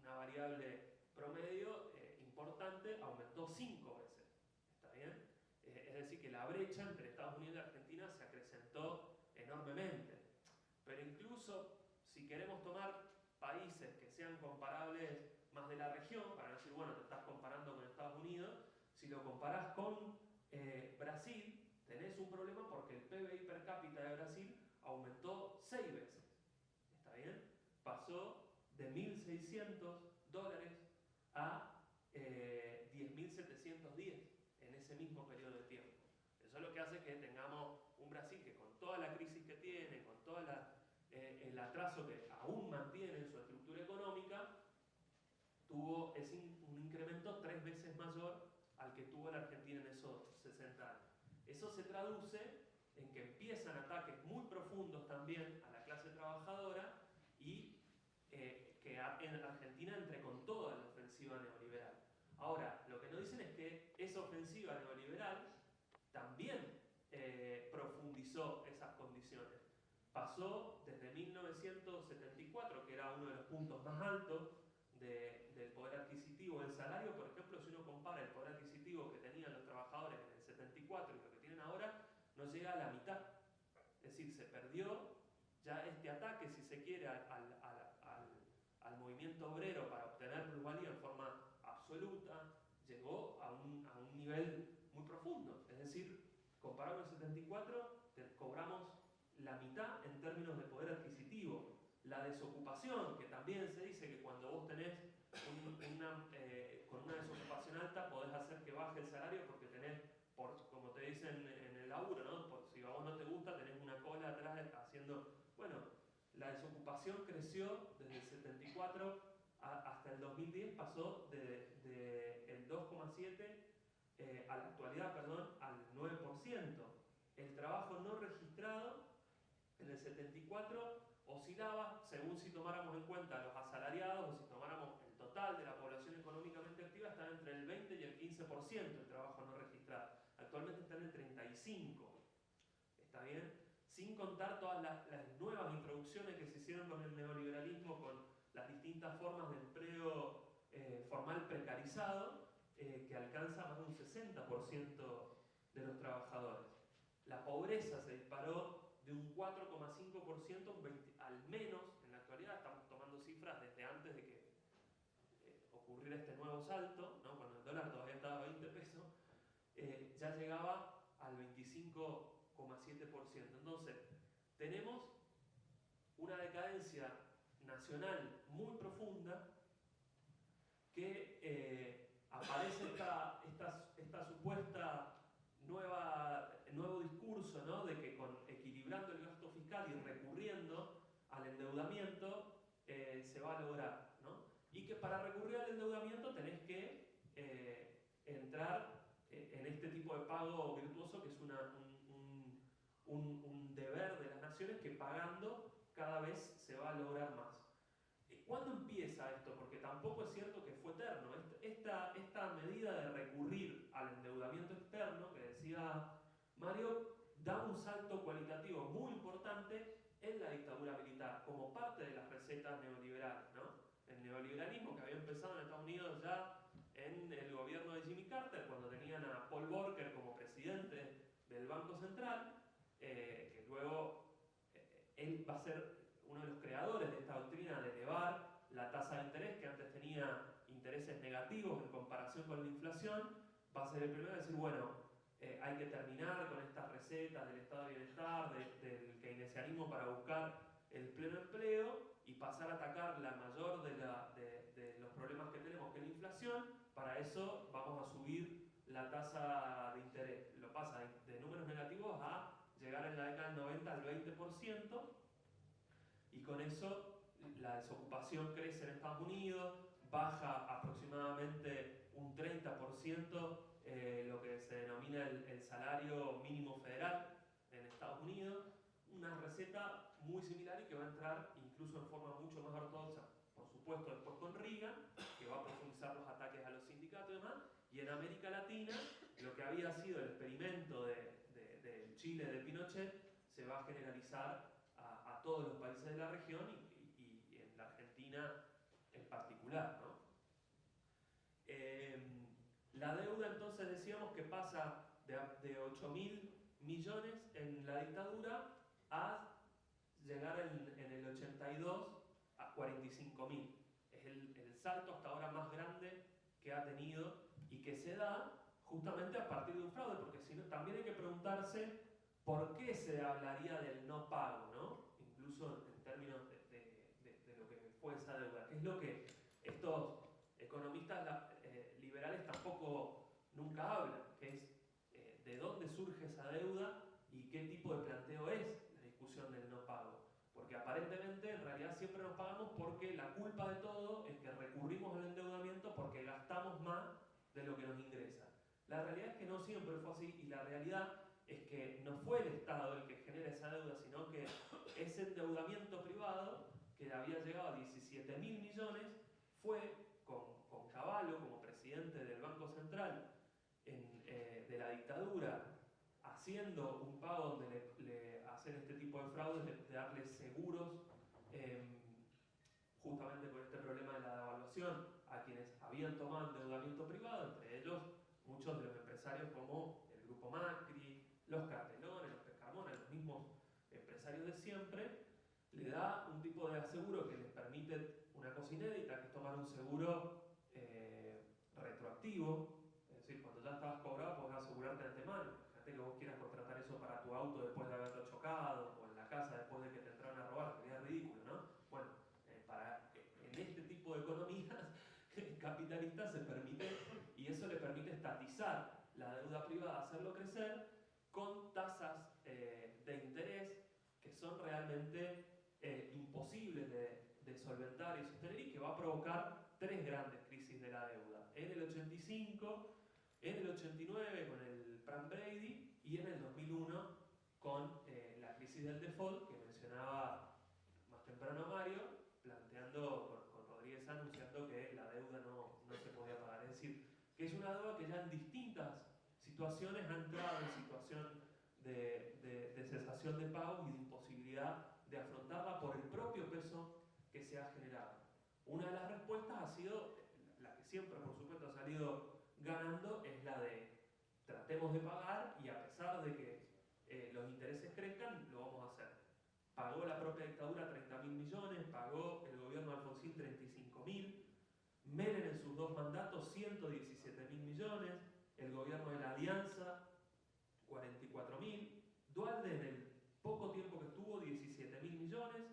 una variable promedio importante, aumentó 5 veces. ¿Está bien? Es decir, que la brecha entre Estados Unidos y Argentina se acrecentó enormemente. Pero incluso si queremos tomar países que sean comparables más de la región, para no decir, bueno, te estás comparando con Estados Unidos, si lo comparás con Brasil, tenés un problema porque el PBI per cápita de Brasil aumentó 6 veces. ¿Está bien? Pasó de $1.600 a 10.710 en ese mismo periodo de tiempo. Eso es lo que hace que tengamos un Brasil que, con toda la crisis que tiene, con todo el atraso que aún mantiene en su estructura económica, tuvo un incremento 3 veces mayor al que tuvo la Argentina en esos 60 años. Eso se traduce en que empiezan ataques muy profundos también a la clase trabajadora y que en Argentina entre con toda la ofensiva neoliberal. Ahora, lo que nos dicen es que esa ofensiva neoliberal también profundizó esas condiciones. Pasó desde 1974, que era uno de los puntos más altos del poder adquisitivo del salario. Por ejemplo, si uno compara el poder adquisitivo que tenían los trabajadores en el 74 y lo que tienen ahora, no llega a la mitad. Es decir, se perdió ya este ataque, si se quiere, al movimiento obrero para obtener plusvalía en forma absoluta, llegó a un nivel muy profundo. Es decir, comparado con el 74, cobramos la mitad en términos de poder adquisitivo. La desocupación, que también se dice que cuando vos tenés con una desocupación alta podés hacer que baje el salario porque tenés, como te dicen en el laburo, ¿no? Si a vos no te gusta, tenés una cola atrás haciendo... Bueno, la desocupación creció desde el 74 hasta el 2010, pasó del 2,7 a la actualidad, perdón, al 9%. El trabajo no registrado en el 74 oscilaba, según si tomáramos en cuenta los asalariados o si tomáramos el total de la población económicamente activa, estaba entre el 20 y el 15% el trabajo no registrado. Actualmente está en el 35%. ¿Está bien? Sin contar todas las nuevas introducciones que se hicieron con el neoliberalismo, con las distintas formas de empleo formal precarizado, que alcanza más de un 60% de los trabajadores. La pobreza se disparó de un 4,5% al menos, en la actualidad estamos tomando cifras desde antes de que ocurriera este nuevo salto, ¿no? Cuando el dólar todavía estaba a 20 pesos, ya llegaba al 25,7%. Entonces, tenemos una decadencia nacional muy profunda que aparece esta supuesta nuevo discurso, ¿no? De que equilibrando el gasto fiscal y recurriendo al endeudamiento se va a lograr, ¿no? Y que para recurrir al endeudamiento tenés que entrar en este tipo de pago virtuoso, que es un deber de las naciones, que pagando cada vez se va a lograr más. ¿Cuándo empieza esto? Porque tampoco es cierto que fue eterno. Esta medida de recurrir al endeudamiento externo, que decía Mario, da un salto cualitativo muy importante en la dictadura militar, como parte de las recetas neoliberales, ¿no? El neoliberalismo que había empezado en Estados Unidos ya en el gobierno de Jimmy Carter, cuando tenían a Paul Volcker como presidente del Banco Central, que luego él va a ser uno de los creadores de esta doctrina de elevar la tasa de interés, que antes tenía intereses negativos en comparación con la inflación. Va a ser el primero en decir, bueno, hay que terminar con estas recetas del estado de bienestar, del keynesianismo para buscar el pleno empleo y pasar a atacar la mayor de los problemas que tenemos, que es la inflación. Para eso vamos a subir la tasa de interés. Lo pasa de números negativos a llegar en la década del 90 al 20%, y con eso la desocupación crece en Estados Unidos, baja aproximadamente un 30% lo que se denomina el salario mínimo federal en Estados Unidos. Una receta muy similar y que va a entrar incluso en forma mucho más ortodoxa, por supuesto, después con Reagan, que va a profundizar los ataques a los sindicatos y demás. Y en América Latina, lo que había sido el experimento del Chile de Pinochet se va a generalizar a todos los países de la región y en la Argentina en particular, ¿no? La deuda, entonces, decíamos que pasa de 8.000 millones en la dictadura a llegar en el 82 a 45.000. Es el salto hasta ahora más grande que ha tenido y que se da justamente a partir de un fraude, porque si no, también hay que preguntarse por qué se hablaría del no pago, ¿no? Incluso en términos de lo que fue esa deuda, que es lo que estos economistas liberales tampoco nunca hablan, que es de dónde surge esa deuda y qué tipo de planteo es la discusión del no pago. Porque aparentemente en realidad siempre nos pagamos porque la culpa de todo es que recurrimos al endeudamiento porque gastamos más de lo que nos ingresa. La realidad es que no siempre fue así, y la realidad es que no fue el Estado el que genera esa deuda, sino que ese endeudamiento privado, que había llegado a 17.000 millones, fue con Cavallo como presidente del Banco Central de la dictadura, haciendo un pago donde le hacen este tipo de fraudes, de darle seguros, justamente por este problema de la devaluación, a quienes habían tomado endeudamiento privado, entre ellos muchos de los empresarios como el Grupo Macri, los Cartelones, los Pescarmona, los mismos empresarios de siempre. Le da un tipo de aseguro que les permite una cosa inédita, que es tomar un seguro retroactivo. Es decir, cuando ya estabas cobrado podés asegurarte de antemano. Imagínate que vos quieras contratar eso para tu auto después de haberlo chocado, o en la casa después de que te entraron a robar, sería ridículo, ¿no? Bueno, en este tipo de economías capitalistas se permite, y eso le permite estatizar la deuda privada, hacerlo crecer con tasas de interés que son realmente imposibles de solventar y sostener, y que va a provocar tres grandes crisis de la deuda. En el 85, en el 89 con el Plan Brady, y en el 2001 con la crisis del default que mencionaba más temprano Mario, planteando con Rodríguez anunciando que la deuda no se podía pagar. Es decir, que es una deuda que ya en distintas situaciones ha entrado en situación de cesación de pagos y de imposibilidad de afrontarla por el propio peso que se ha generado. Una de las respuestas ha sido, la que siempre por supuesto ha salido ganando, es la de tratemos de pagar, y a pesar de que los intereses crezcan, lo vamos a hacer. Pagó la propia dictadura 30.000 millones, pagó el gobierno de Alfonsín 35.000, Menem en sus dos mandatos 117.000 millones, el gobierno de la Alianza 44.000, Duhalde en el poco tiempo que estuvo 17.000 millones,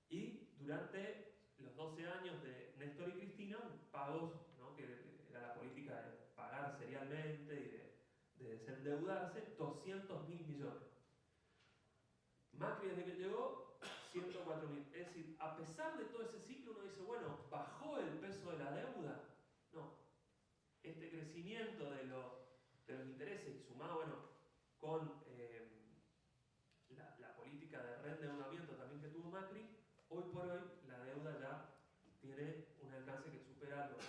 y durante los 12 años de Néstor y Cristina, pagos, ¿no?, que era la política endeudarse 200.000 millones. Macri desde que llegó, 104.000. Es decir, a pesar de todo ese ciclo uno dice, bueno, ¿bajó el peso de la deuda? No. Este crecimiento de los intereses y sumado, bueno, con la política de reendeudamiento también que tuvo Macri, hoy por hoy la deuda ya tiene un alcance que supera los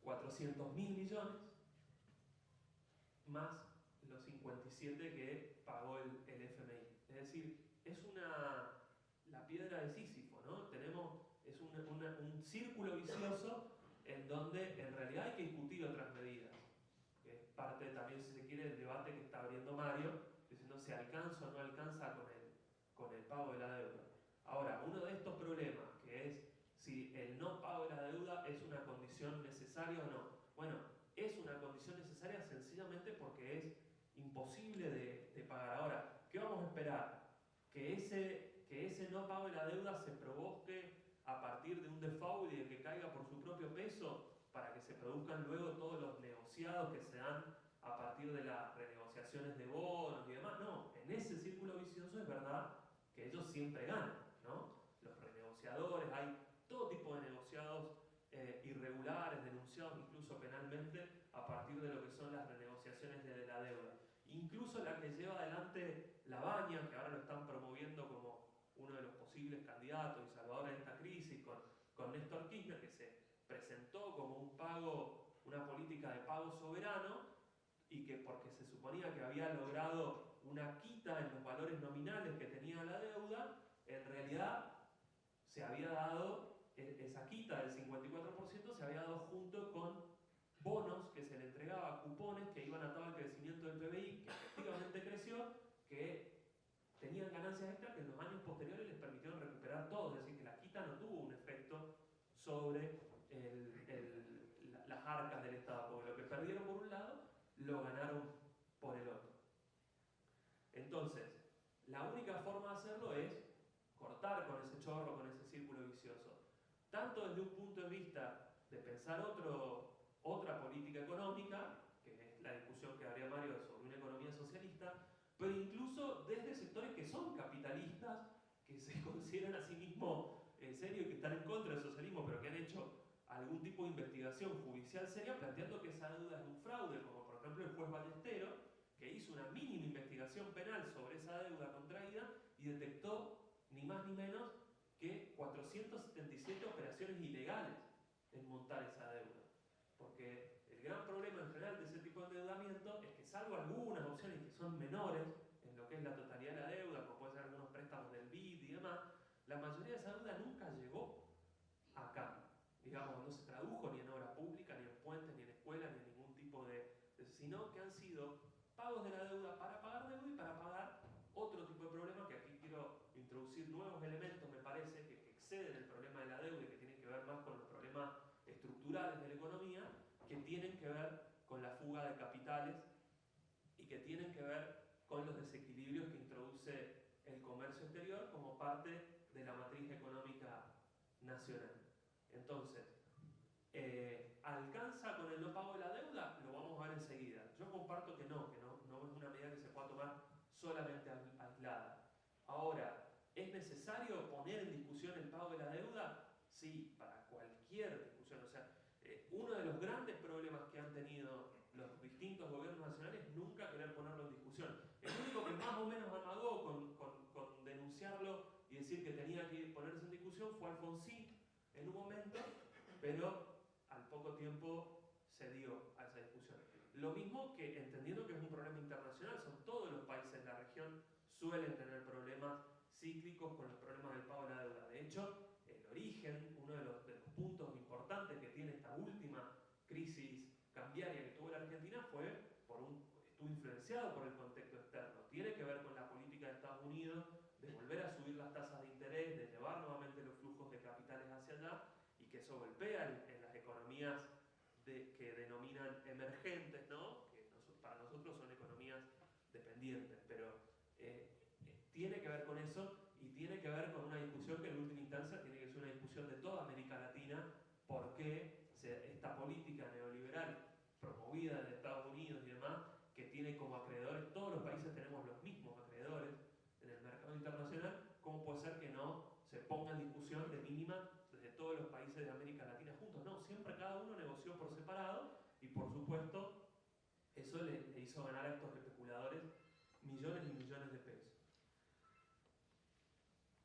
400.000 millones, más los 57 que pagó el FMI. Es decir, es la piedra de Sísifo, ¿no? Es un círculo vicioso en donde en realidad hay que discutir otras medidas. Que es parte también, si se quiere, del debate que está abriendo Mario, diciendo si alcanza o no alcanza con el pago de la deuda. Ahora, uno de estos problemas, que es si el no pago de la deuda es una condición necesaria o no. Bueno, es una condición necesaria sencillamente porque es imposible de pagar. Ahora, ¿qué vamos a esperar? Que ese no pago de la deuda se provoque a partir de un default y de que caiga por su propio peso para que se produzcan luego todos los negociados que se dan a partir de las renegociaciones de bonos y demás. No, en ese círculo vicioso es verdad que ellos siempre ganan, ¿no? Los renegociadores, hay todo tipo de negociados irregulares, denunciados incluso penalmente a partir de lo que son las renegociaciones de la deuda. Incluso la que lleva adelante Labaña, que ahora lo están promoviendo como uno de los posibles candidatos y salvadores de esta crisis, con Néstor Kirchner, que se presentó como una política de pago soberano, y que porque se suponía que había logrado una quita en los valores nominales que tenía la deuda, en realidad se había dado, esa quita del 54% se había dado junto con bonos que se le entregaba, cupones que iban atados al crecimiento del PBI, que efectivamente creció, que tenían ganancias extra que en los años posteriores les permitieron recuperar todo. Es decir, que la quita no tuvo un efecto sobre las arcas del Estado, porque lo que perdieron por un lado, lo ganaron por el otro. Entonces, la única forma de hacerlo es cortar con ese chorro, con ese círculo vicioso. Tanto desde un punto de vista de pensar otra política económica, que es la discusión que haría Mario sobre una economía socialista, pero incluso desde sectores que son capitalistas, que se consideran a sí mismos en serio, que están en contra del socialismo, pero que han hecho algún tipo de investigación judicial seria planteando que esa deuda es un fraude, como por ejemplo el juez Ballestero, que hizo una mínima investigación penal sobre esa deuda contraída y detectó ni más ni menos que 477 operaciones ilegales en montar esa deuda. Porque el gran problema en general de ese tipo de endeudamiento es que, salvo algunas opciones que son menores en lo que es la totalidad de la deuda, como pueden ser algunos préstamos del BID y demás, la mayoría de esa deuda nunca llegó acá. Digamos, no se tradujo ni en obra pública, ni en puentes, ni en escuelas, ni en ningún tipo sino que han sido pagos de la deuda para pagar deuda y para pagar otro tipo de problema, que aquí quiero introducir nuevos elementos, me parece, que exceden el problema de la deuda y que tienen que ver más con los problemas estructurales de la economía, que tienen que ver con la fuga de capitales y que tienen que ver con los desequilibrios que introduce el comercio exterior como parte de la matriz económica nacional. Entonces, ¿alcanza con el no pago de la deuda? Lo vamos a ver enseguida. Yo comparto que no es una medida que se pueda tomar solamente aislada. Ahora, ¿es necesario poner en discusión el pago de la deuda? Sí, para cualquier discusión. O sea, uno de los grandes problemas que han tenido los distintos gobiernos nacionales es nunca querer ponerlo en discusión. El único que más o menos amagó con denunciarlo y decir que tenía que ponerse en discusión fue Alfonsín en un momento, pero al poco tiempo cedió a esa discusión. Lo mismo que, entendiendo que es un problema internacional, son todos los países de la región suelen tener problemas cíclicos con los problemas del pago de la deuda. De hecho, el origen, uno de los puntos importantes que tiene esta última crisis cambiaria que tuvo la Argentina estuvo influenciado por el contexto externo. Tiene que ver con la política de Estados Unidos de volver a subir las tasas de interés, de llevar nuevamente los flujos de capitales hacia allá, y que eso golpea en las economías que denominan emergentes, ¿no? Que para nosotros son economías dependientes, pero tiene que ver con eso y tiene que ver con una discusión que en última instancia tiene que ser una discusión de toda América Latina, por qué esta política neoliberal promovida desde Estados Unidos y demás, que tiene como países de América Latina juntos. No, siempre cada uno negoció por separado y por supuesto eso le hizo ganar a estos especuladores millones y millones de pesos.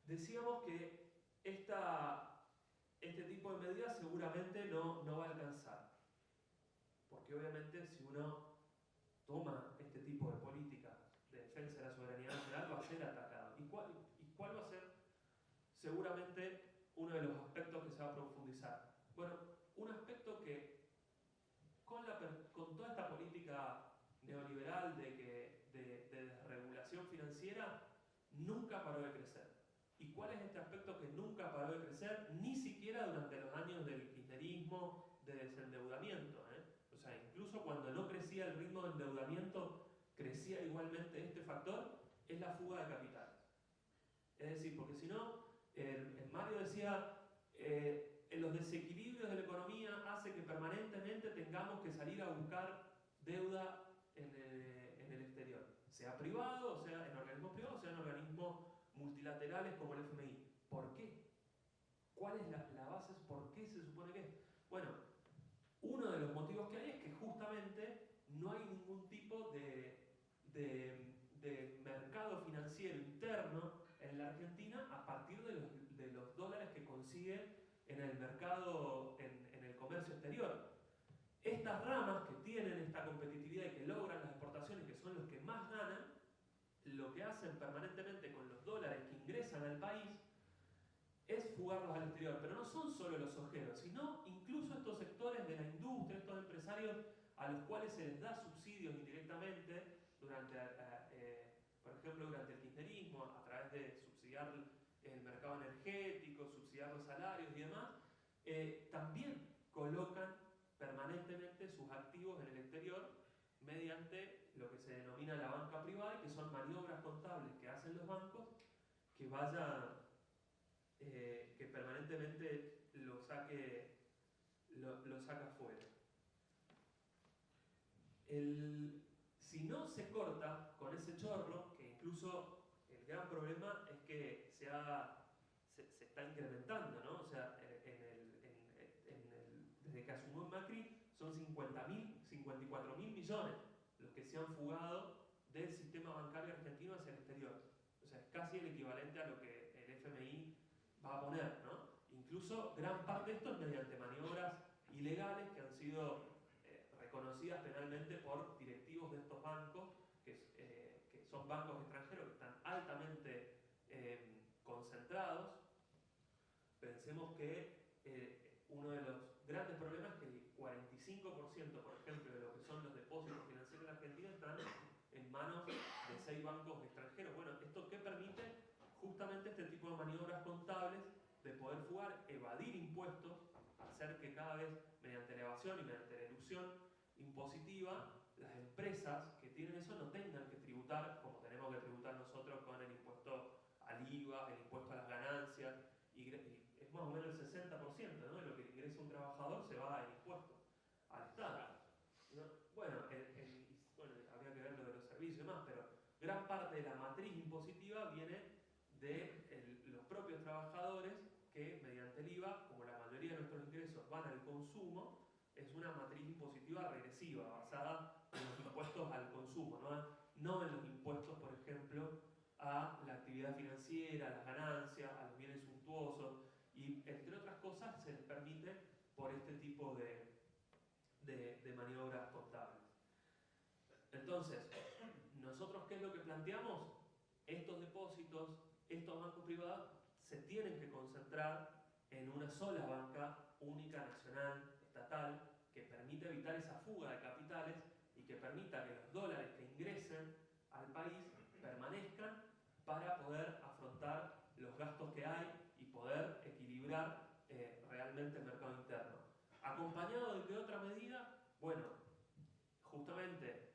Decíamos que este tipo de medidas seguramente no va a alcanzar, porque obviamente si uno toma este tipo de políticas de defensa de la soberanía nacional va a ser atacado. ¿Y cuál va a ser seguramente uno de los aspectos que se va a profundizar? Bueno, un aspecto que con toda esta política neoliberal de desregulación financiera nunca paró de crecer. ¿Y cuál es este aspecto que nunca paró de crecer? Ni siquiera durante los años del kirchnerismo, de desendeudamiento, O sea, incluso cuando no crecía el ritmo de endeudamiento, crecía igualmente este factor, es la fuga de capitales. Es decir, porque si no, Mario decía, los desequilibrios de la economía hacen que permanentemente tengamos que salir a buscar deuda en el exterior, sea privado, o sea en organismos privados, sea en organismos multilaterales como el FMI. ¿Por qué? ¿Cuál es la base? ¿Por qué se supone que es? Bueno, uno de los motivos que hay es que justamente no hay ningún tipo de mercado financiero interno en la Argentina a partir de los dólares que consigue en el mercado, en el comercio exterior. Estas ramas que tienen esta competitividad y que logran las exportaciones, que son los que más ganan, lo que hacen permanentemente con los dólares que ingresan al país es fugarlos al exterior. Pero no son solo los ojeros, sino incluso estos sectores de la industria, estos empresarios a los cuales se les da subsidios indirectamente por ejemplo, durante el kirchnerismo, a través de subsidiar el mercado energético, subsidiar los salarios y demás, también colocan permanentemente sus activos en el exterior mediante lo que se denomina la banca privada, que son maniobras contables que hacen los bancos que permanentemente lo saca fuera. Si no se corta con ese chorro, que incluso el gran problema es que se está incrementando, ¿no? O sea, desde que asumió Macri son 54.000 millones los que se han fugado del sistema bancario argentino hacia el exterior. O sea, es casi el equivalente a lo que el FMI va a poner, ¿no? Incluso gran parte de esto es mediante maniobras ilegales que han sido reconocidas penalmente por directivos de estos bancos, que son bancos extranjeros que están altamente concentrados. Pensemos que uno de los grandes problemas es que el 45%, por ejemplo, de lo que son los depósitos financieros en Argentina están en manos de 6 bancos extranjeros. Bueno, ¿esto qué permite? Justamente este tipo de maniobras contables de poder fugar, evadir impuestos, hacer que cada vez, mediante la evasión y mediante la elusión impositiva, las empresas que tienen eso no tengan que tributar como tenemos que tributar nosotros con el impuesto al IVA, el impuesto a las ganancias, y es más o menos el 60%, ¿no? De lo que ingresa un trabajador se va en impuestos al Estado, ¿no? Bueno, habría que ver lo de los servicios y demás, pero gran parte de la matriz impositiva viene de los propios trabajadores que mediante el IVA, como la mayoría de nuestros ingresos van al consumo, es una matriz impositiva regresiva, basada en los impuestos al consumo, no en los impuestos, por ejemplo, a la actividad financiera, a las ganancias, a los bienes suntuosos, y entre otras cosas se les permite por este tipo de maniobras contables. Entonces, nosotros ¿qué es lo que planteamos? Estos depósitos, estos bancos privados, se tienen que concentrar en una sola banca única, nacional, estatal, que permita evitar esa fuga de capitales y que permita que los dólares que ingresen al país permanezcan para poder afrontar los gastos que hay y poder equilibrar realmente el mercado interno. ¿Acompañado de qué otra medida? Bueno, justamente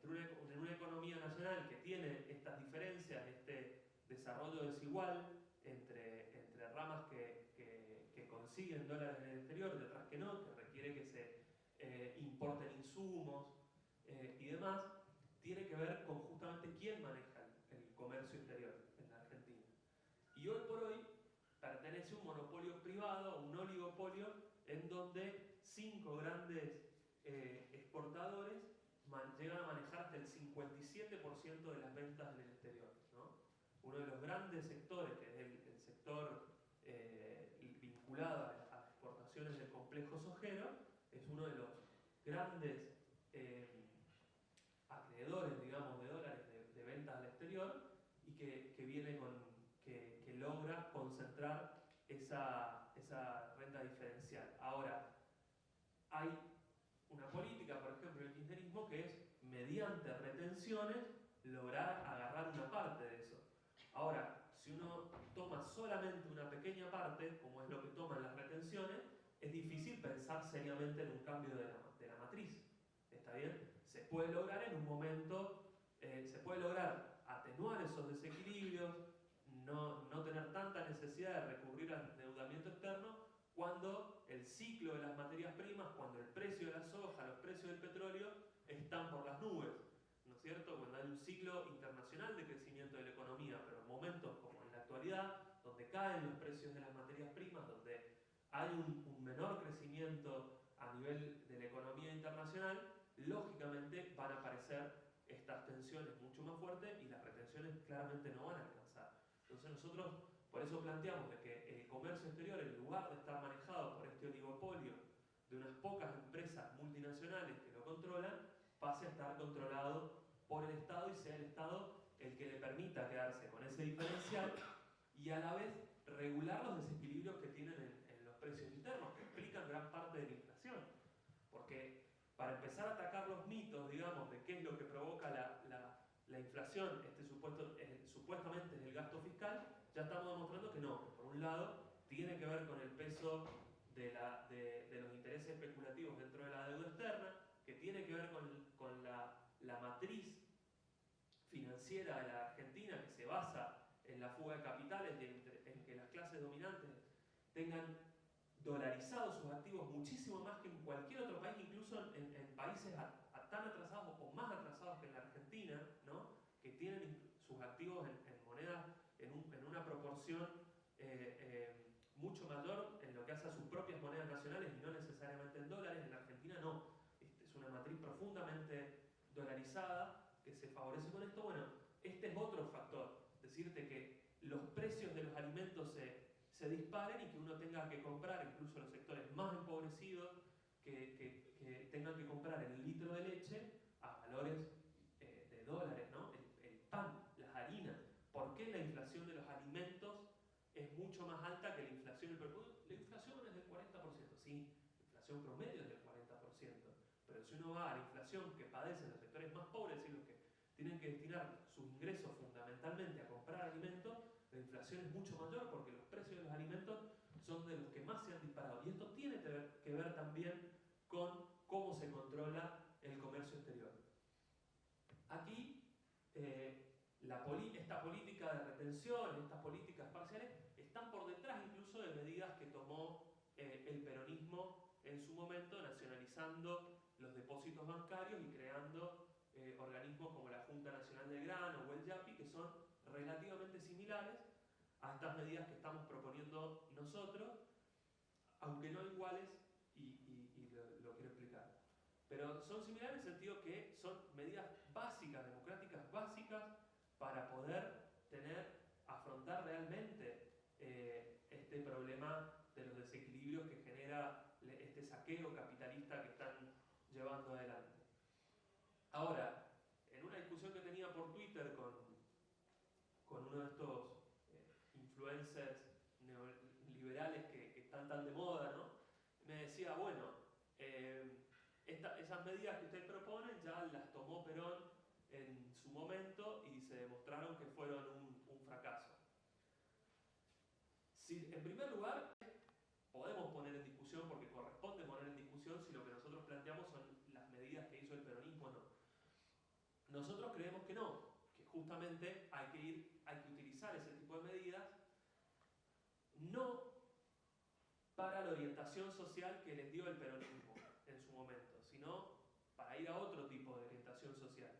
en una economía nacional que tiene estas diferencias, este desarrollo desigual entre ramas que consiguen dólares en el exterior y otras que no, que requiere que se importen insumos y demás, tiene que ver con justamente quién maneja el comercio exterior en la Argentina. Y hoy por hoy pertenece a un monopolio privado, a un oligopolio oligopolio en donde 5 grandes exportadores llegan a manejar hasta el 57% de las ventas en el exterior, ¿no? Uno de los grandes sectores, que es el sector vinculado a las exportaciones del complejo sojero, es uno de los grandes acreedores, digamos, de dólares de ventas al exterior y que viene que logra concentrar esa renta diferencial. Ahora, hay una política, por ejemplo, el kirchnerismo, que es, mediante retenciones, lograr agarrar una parte de eso. Ahora, si uno toma solamente una pequeña parte, como es lo que toman las retenciones, es difícil pensar seriamente en un cambio de la matriz. ¿Está bien? Se puede lograr en un momento, se puede lograr atenuar esos desequilibrios, no tener tanta necesidad de recurrir al endeudamiento externo cuando el ciclo de las materias primas, cuando el precio de la soja, los precios del petróleo están por las nubes, ¿no es cierto? Cuando hay un ciclo internacional de crecimiento de la economía, pero en momentos como en la actualidad, donde caen los precios de las materias primas, donde hay un menor crecimiento a nivel de la economía internacional, lógicamente van a aparecer estas tensiones mucho más fuertes y las retenciones claramente no van a alcanzar. Entonces nosotros por eso planteamos de que el comercio exterior, en lugar de estar manejado por este oligopolio de unas pocas empresas multinacionales que lo controlan, pase a estar controlado por el Estado y sea el Estado el que le permita quedarse con ese diferencial y a la vez regular los desequilibrios que tienen en los precios internos, que explican gran parte de la inflación. Porque para empezar a atacar los mitos, digamos, de qué es lo que provoca la inflación, supuestamente es el gasto fiscal, ya estamos demostrando que no. Por un lado, tiene que ver con el peso de los intereses especulativos dentro de la deuda externa, que tiene que ver con la matriz financiera de la Argentina, que se basa en la fuga de capitales y en que las clases dominantes tengan dolarizados sus activos muchísimo más que en cualquier otro país, incluso en países tan atrasados o más atrasados que en la Argentina, ¿no? Que tienen sus activos en monedas en una proporción mucho mayor en lo que hace a sus propias monedas nacionales y no necesariamente en dólares. En la Argentina no. Es una matriz profundamente dolarizada que se favorece con esto. Bueno, este es otro factor. Decirte que los precios de los alimentos se disparen y que uno tenga que comprar, incluso los sectores más empobrecidos, que tengan que comprar el litro de leche a valores de dólares, ¿no? El pan, las harinas. ¿Por qué la inflación de los alimentos es mucho más alta que la inflación del producto? La inflación es del 40%, sí, la inflación promedio es del 40%, pero si uno va a la inflación que padecen los sectores más pobres, es decir, los que tienen que destinar sus ingresos fundamentalmente a comprar alimentos, la inflación es mucho mayor porque los precios de los alimentos son de los que más se han disparado. Y esto tiene que ver también con cómo se controla el comercio exterior. Aquí, esta política de retención, estas políticas parciales, están por detrás incluso de medidas que tomó el peronismo en su momento, nacionalizando los depósitos bancarios y creando organismos como la Junta Nacional del Grano o el YAPI, que son relativamente similares a estas medidas que estamos proponiendo nosotros, aunque no iguales, y lo quiero explicar. Pero son similares en el sentido que son medidas básicas, democráticas básicas, para poder afrontar realmente este problema de los desequilibrios que genera este saqueo capitalista que están llevando adelante. Ahora, en una discusión que tenía por Twitter con uno de estos influencers neoliberales que están tan de moda, ¿no? Me decía, bueno, esas medidas que ustedes proponen ya las tomó Perón en su momento y se demostraron que fueron un fracaso. Si, en primer lugar, podemos poner en discusión, porque corresponde poner en discusión si lo que nosotros planteamos son las medidas que hizo el peronismo o no. Nosotros creemos que no, que justamente hay que utilizar ese tipo de medidas no para la orientación social que les dio el peronismo en su momento, sino para ir a otro tipo de orientación social.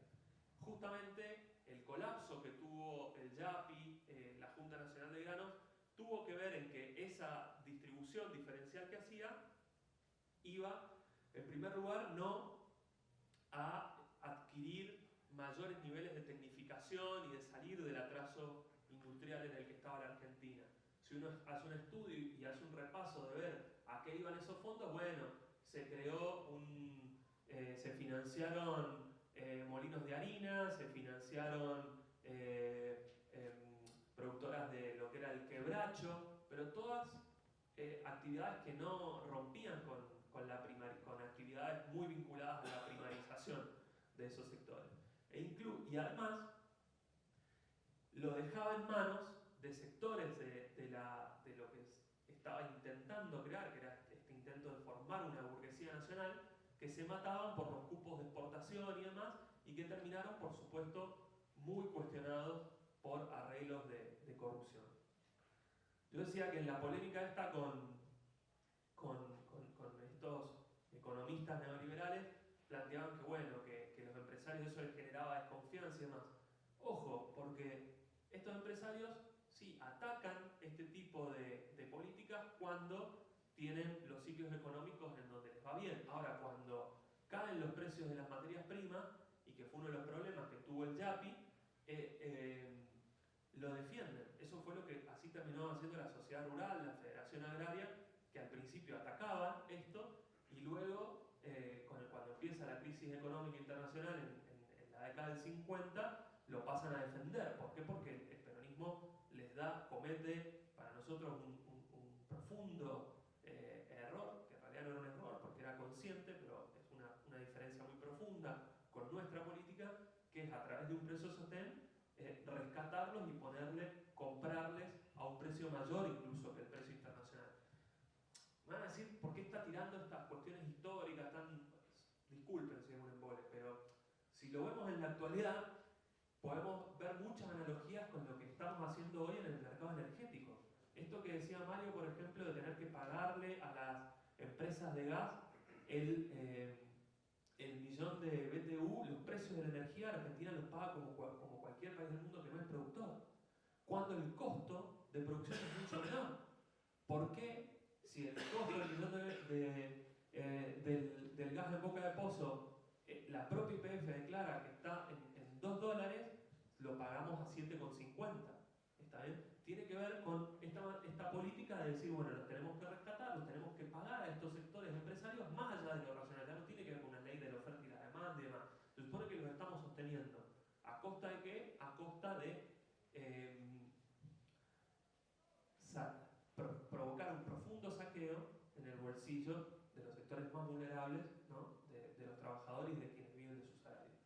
Justamente el colapso que tuvo el YAPI, la Junta Nacional de Granos, tuvo que ver en que esa distribución diferencial que hacía iba, en primer lugar, no a adquirir mayores niveles de tecnificación y de salir del atraso industrial en el que estaba la Argentina. Si uno hace un estudio y hace un repaso de ver a qué iban esos fondos, bueno, se creó se financiaron molinos de harina, se financiaron productoras de lo que era el quebracho, pero todas actividades que no rompían con actividades muy vinculadas a la primarización de esos sectores. Y además lo dejaba en manos de sectores de lo que estaba intentando crear, que era este intento de formar una burguesía nacional, que se mataban por los cupos de exportación y demás, y que terminaron, por supuesto, muy cuestionados por arreglos de corrupción. Yo decía que en la polémica esta con estos economistas neoliberales planteaban que, bueno, que los empresarios eso les generaba desconfianza y demás. Ojo, porque estos empresarios sí atacan este tipo de políticas cuando tienen los ciclos económicos en donde les va bien. Ahora, cuando caen los precios de las materias primas, y que fue uno de los problemas que tuvo el YAPI, lo defienden. Eso fue lo que así terminó haciendo la sociedad rural, la Federación Agraria, que al principio atacaban esto, y luego, cuando empieza la crisis económica internacional en la década del 50, lo pasan a defender. ¿Por qué? Porque el peronismo les comete para nosotros un profundo error, que en realidad no era un error porque era consciente, pero es una diferencia muy profunda con nuestra política, que es a través de un precio sostén rescatarlos y comprarles a un precio mayor incluso que el precio internacional. Me van a decir, ¿por qué está tirando estas cuestiones históricas tan... Disculpen si es un embole, pero si lo vemos en la actualidad, podemos ver muchas analogías con lo que estamos haciendo hoy en el mercado energético. Esto que decía Mario, por ejemplo, de tener que pagarle a las empresas de gas el millón de BTU, los precios de la energía, Argentina los paga como cualquier país del mundo que no es productor, cuando el costo de producción es mucho menor. ¿Por qué? Si el costo del millón del gas en boca de pozo, la propia YPF declara que está en $2, lo pagamos a 7,50. ¿Está bien? Tiene que ver con esta política de decir, bueno, los tenemos que rescatar, los tenemos que pagar a estos sectores empresarios más allá de lo racional. Ya no tiene que ver con una ley de la oferta y la demanda y demás. Se supone que los estamos sosteniendo. ¿A costa de qué? A costa de provocar un profundo saqueo en el bolsillo de los sectores más vulnerables, ¿no? de los trabajadores y de quienes viven de sus salarios.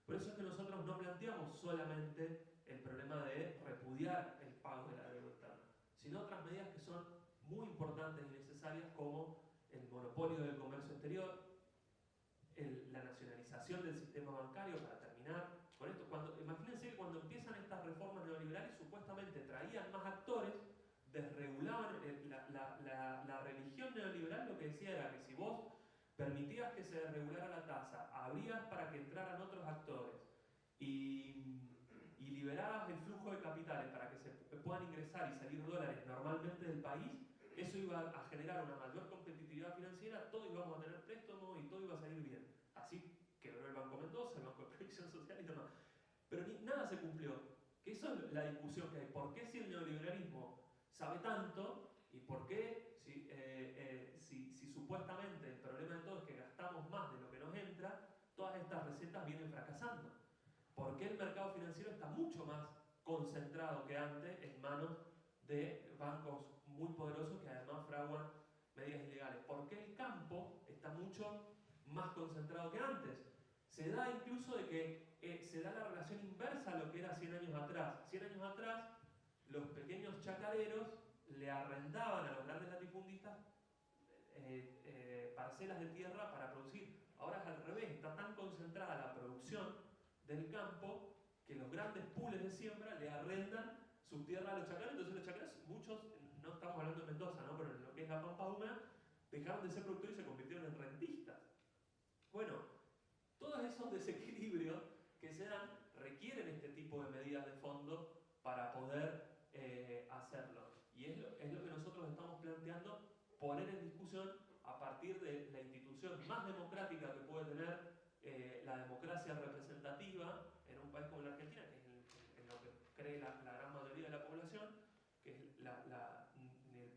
Por eso es que nosotros no planteamos solamente el problema de repudiar el pago de la deuda externa, sino otras medidas que son muy importantes y necesarias, como el monopolio del comercio exterior, la nacionalización del sistema bancario. Para terminar con esto, imagínense que cuando empiezan estas reformas neoliberales supuestamente traían más actores, desregulaban la religión neoliberal. Lo que decía era que si vos permitías que se desregulara la tasa, abrías para que entraran otros actores y liberabas el flujo de capitales para que se puedan ingresar y salir dólares normalmente del país, eso iba a generar una mayor competitividad financiera, todos íbamos a tener préstamos y todo iba a salir bien. Así quebró el Banco Mendoza, el Banco de Previsión Social y demás. Pero nada se cumplió. Que eso es la discusión que hay. ¿Por qué si el neoliberalismo sabe tanto y por qué si supuestamente el problema de todo es que gastamos más de lo que nos entra, todas estas recetas vienen fracasando? ¿Por qué el mercado financiero está mucho más concentrado que antes en manos de bancos muy poderosos que además fraguan medidas ilegales? ¿Por qué el campo está mucho más concentrado que antes? Se da incluso de que se da la relación inversa a lo que era 100 años atrás. 100 años atrás, los pequeños chacareros le arrendaban a los grandes latifundistas parcelas de tierra para producir. Ahora es al revés, está tan concentrada la producción del campo que los grandes pools de siembra le arrendan su tierra a los chacareros. Entonces los chacareros, muchos, no estamos hablando de Mendoza, ¿no? Pero en lo que es la pampa húmeda, dejaron de ser productores y se convirtieron en rentistas. Bueno, todos esos desequilibrios que se dan requieren este tipo de medidas de fondo para poder hacerlo. Y es lo que nosotros estamos planteando, poner en discusión a a partir de la institución más democrática que puede tener la democracia representativa en un país como la Argentina, que es en lo que cree la gran mayoría de la población, que es el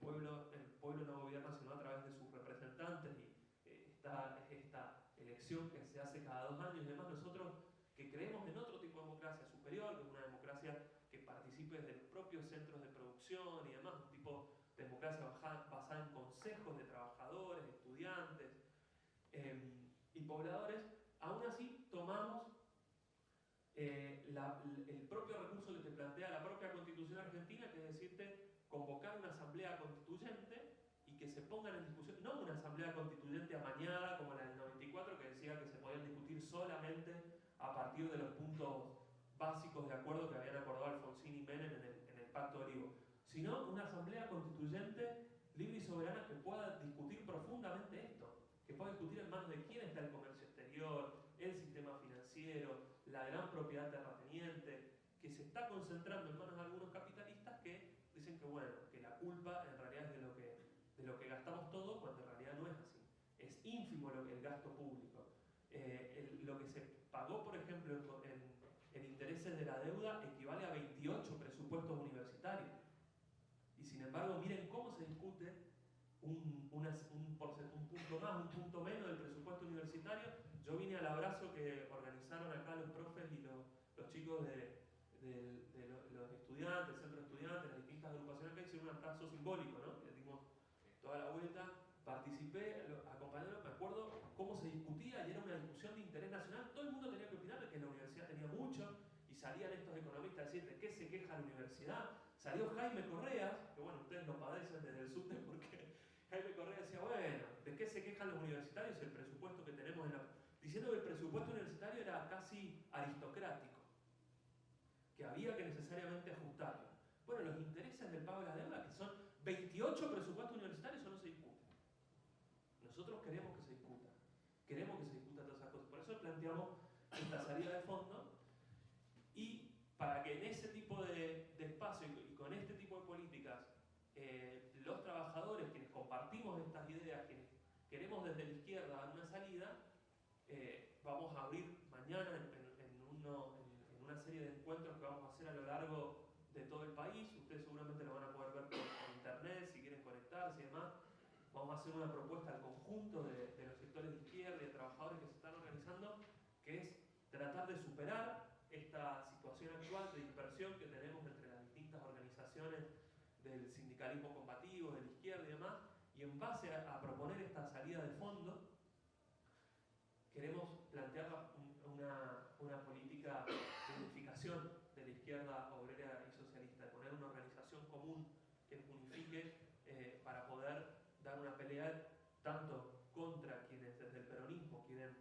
pueblo no gobierna sino a través de sus representantes, y esta elección que se hace cada 2 años y demás. Nosotros que creemos en otro tipo de democracia superior, que es una democracia que participe desde los propios centros de producción y demás, un tipo de democracia basada en consejos de trabajadores, estudiantes y pobladores, aún así tomamos el propio recurso que te plantea la propia Constitución argentina, que es decirte convocar una asamblea constituyente y que se pongan en discusión, no una asamblea constituyente amañada como la del 94, que decía que se podían discutir solamente a partir de los puntos básicos de acuerdo que habían acordado Alfonsín y Menem en el Pacto de Olivo, sino una asamblea constituyente libre y soberana que pueda discutir profundamente esto, que pueda discutir en manos de quién está el comercio exterior, el sistema financiero, la gran propiedad terrateniente, que se está concentrando en manos de algunos capitalistas que dicen que, bueno, que la culpa en realidad es de lo que gastamos todo, cuando en realidad no es así. Es ínfimo el gasto público. Lo que se pagó, por ejemplo, en intereses de la deuda equivale a 28 presupuestos universitarios. Y sin embargo, miren cómo se discute un punto más, un punto menos del presupuesto universitario. Yo vine al abrazo que organizaron acá los profes y los chicos de los estudiantes, el centro de estudiantes, las distintas agrupaciones que hicieron un abrazo simbólico, ¿no? Que dimos toda la vuelta, participé, acompañando, me acuerdo cómo se discutía, y era una discusión de interés nacional. Todo el mundo tenía que opinar de que la universidad tenía mucho, y salían estos economistas a decir de qué se queja la universidad. Salió Jaime Correas, que bueno, ustedes lo padecen desde el SUTE porque Jaime Correas decía, bueno, ¿de qué se quejan los universitarios? El presupuesto que tenemos diciendo que el presupuesto universitario era casi aristocrático, que había que necesariamente ajustarlo. Bueno, los intereses del pago de la deuda, que son 28 presupuestos universitarios, eso no se discute. Nosotros queremos que se discuta. Queremos que se discuta todas esas cosas. Por eso planteamos esta salida de fondo, y para que en ese tipo de espacio y con este tipo de políticas, los trabajadores, quienes compartimos estas ideas, quienes queremos desde la izquierda dar una salida, vamos a abrir mañana en una serie de encuentros que vamos a hacer a lo largo de todo el país. Ustedes seguramente lo van a poder ver por internet, si quieren conectarse y demás. Vamos a hacer una propuesta al conjunto de los sectores de izquierda y de trabajadores que se están organizando, que es tratar de superar esta situación actual de dispersión que tenemos entre las distintas organizaciones del sindicalismo combativo, de la izquierda y demás, y en base a proponer esta salida de fondo, queremos plantear una política de unificación de la izquierda obrera y socialista, de poner una organización común que nos unifique para poder dar una pelea tanto contra quienes desde el peronismo quieren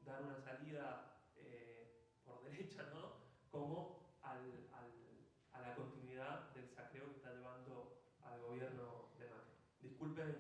dar una salida por derecha, ¿no?, como a la continuidad del saqueo que está llevando al gobierno de Macri. Disculpen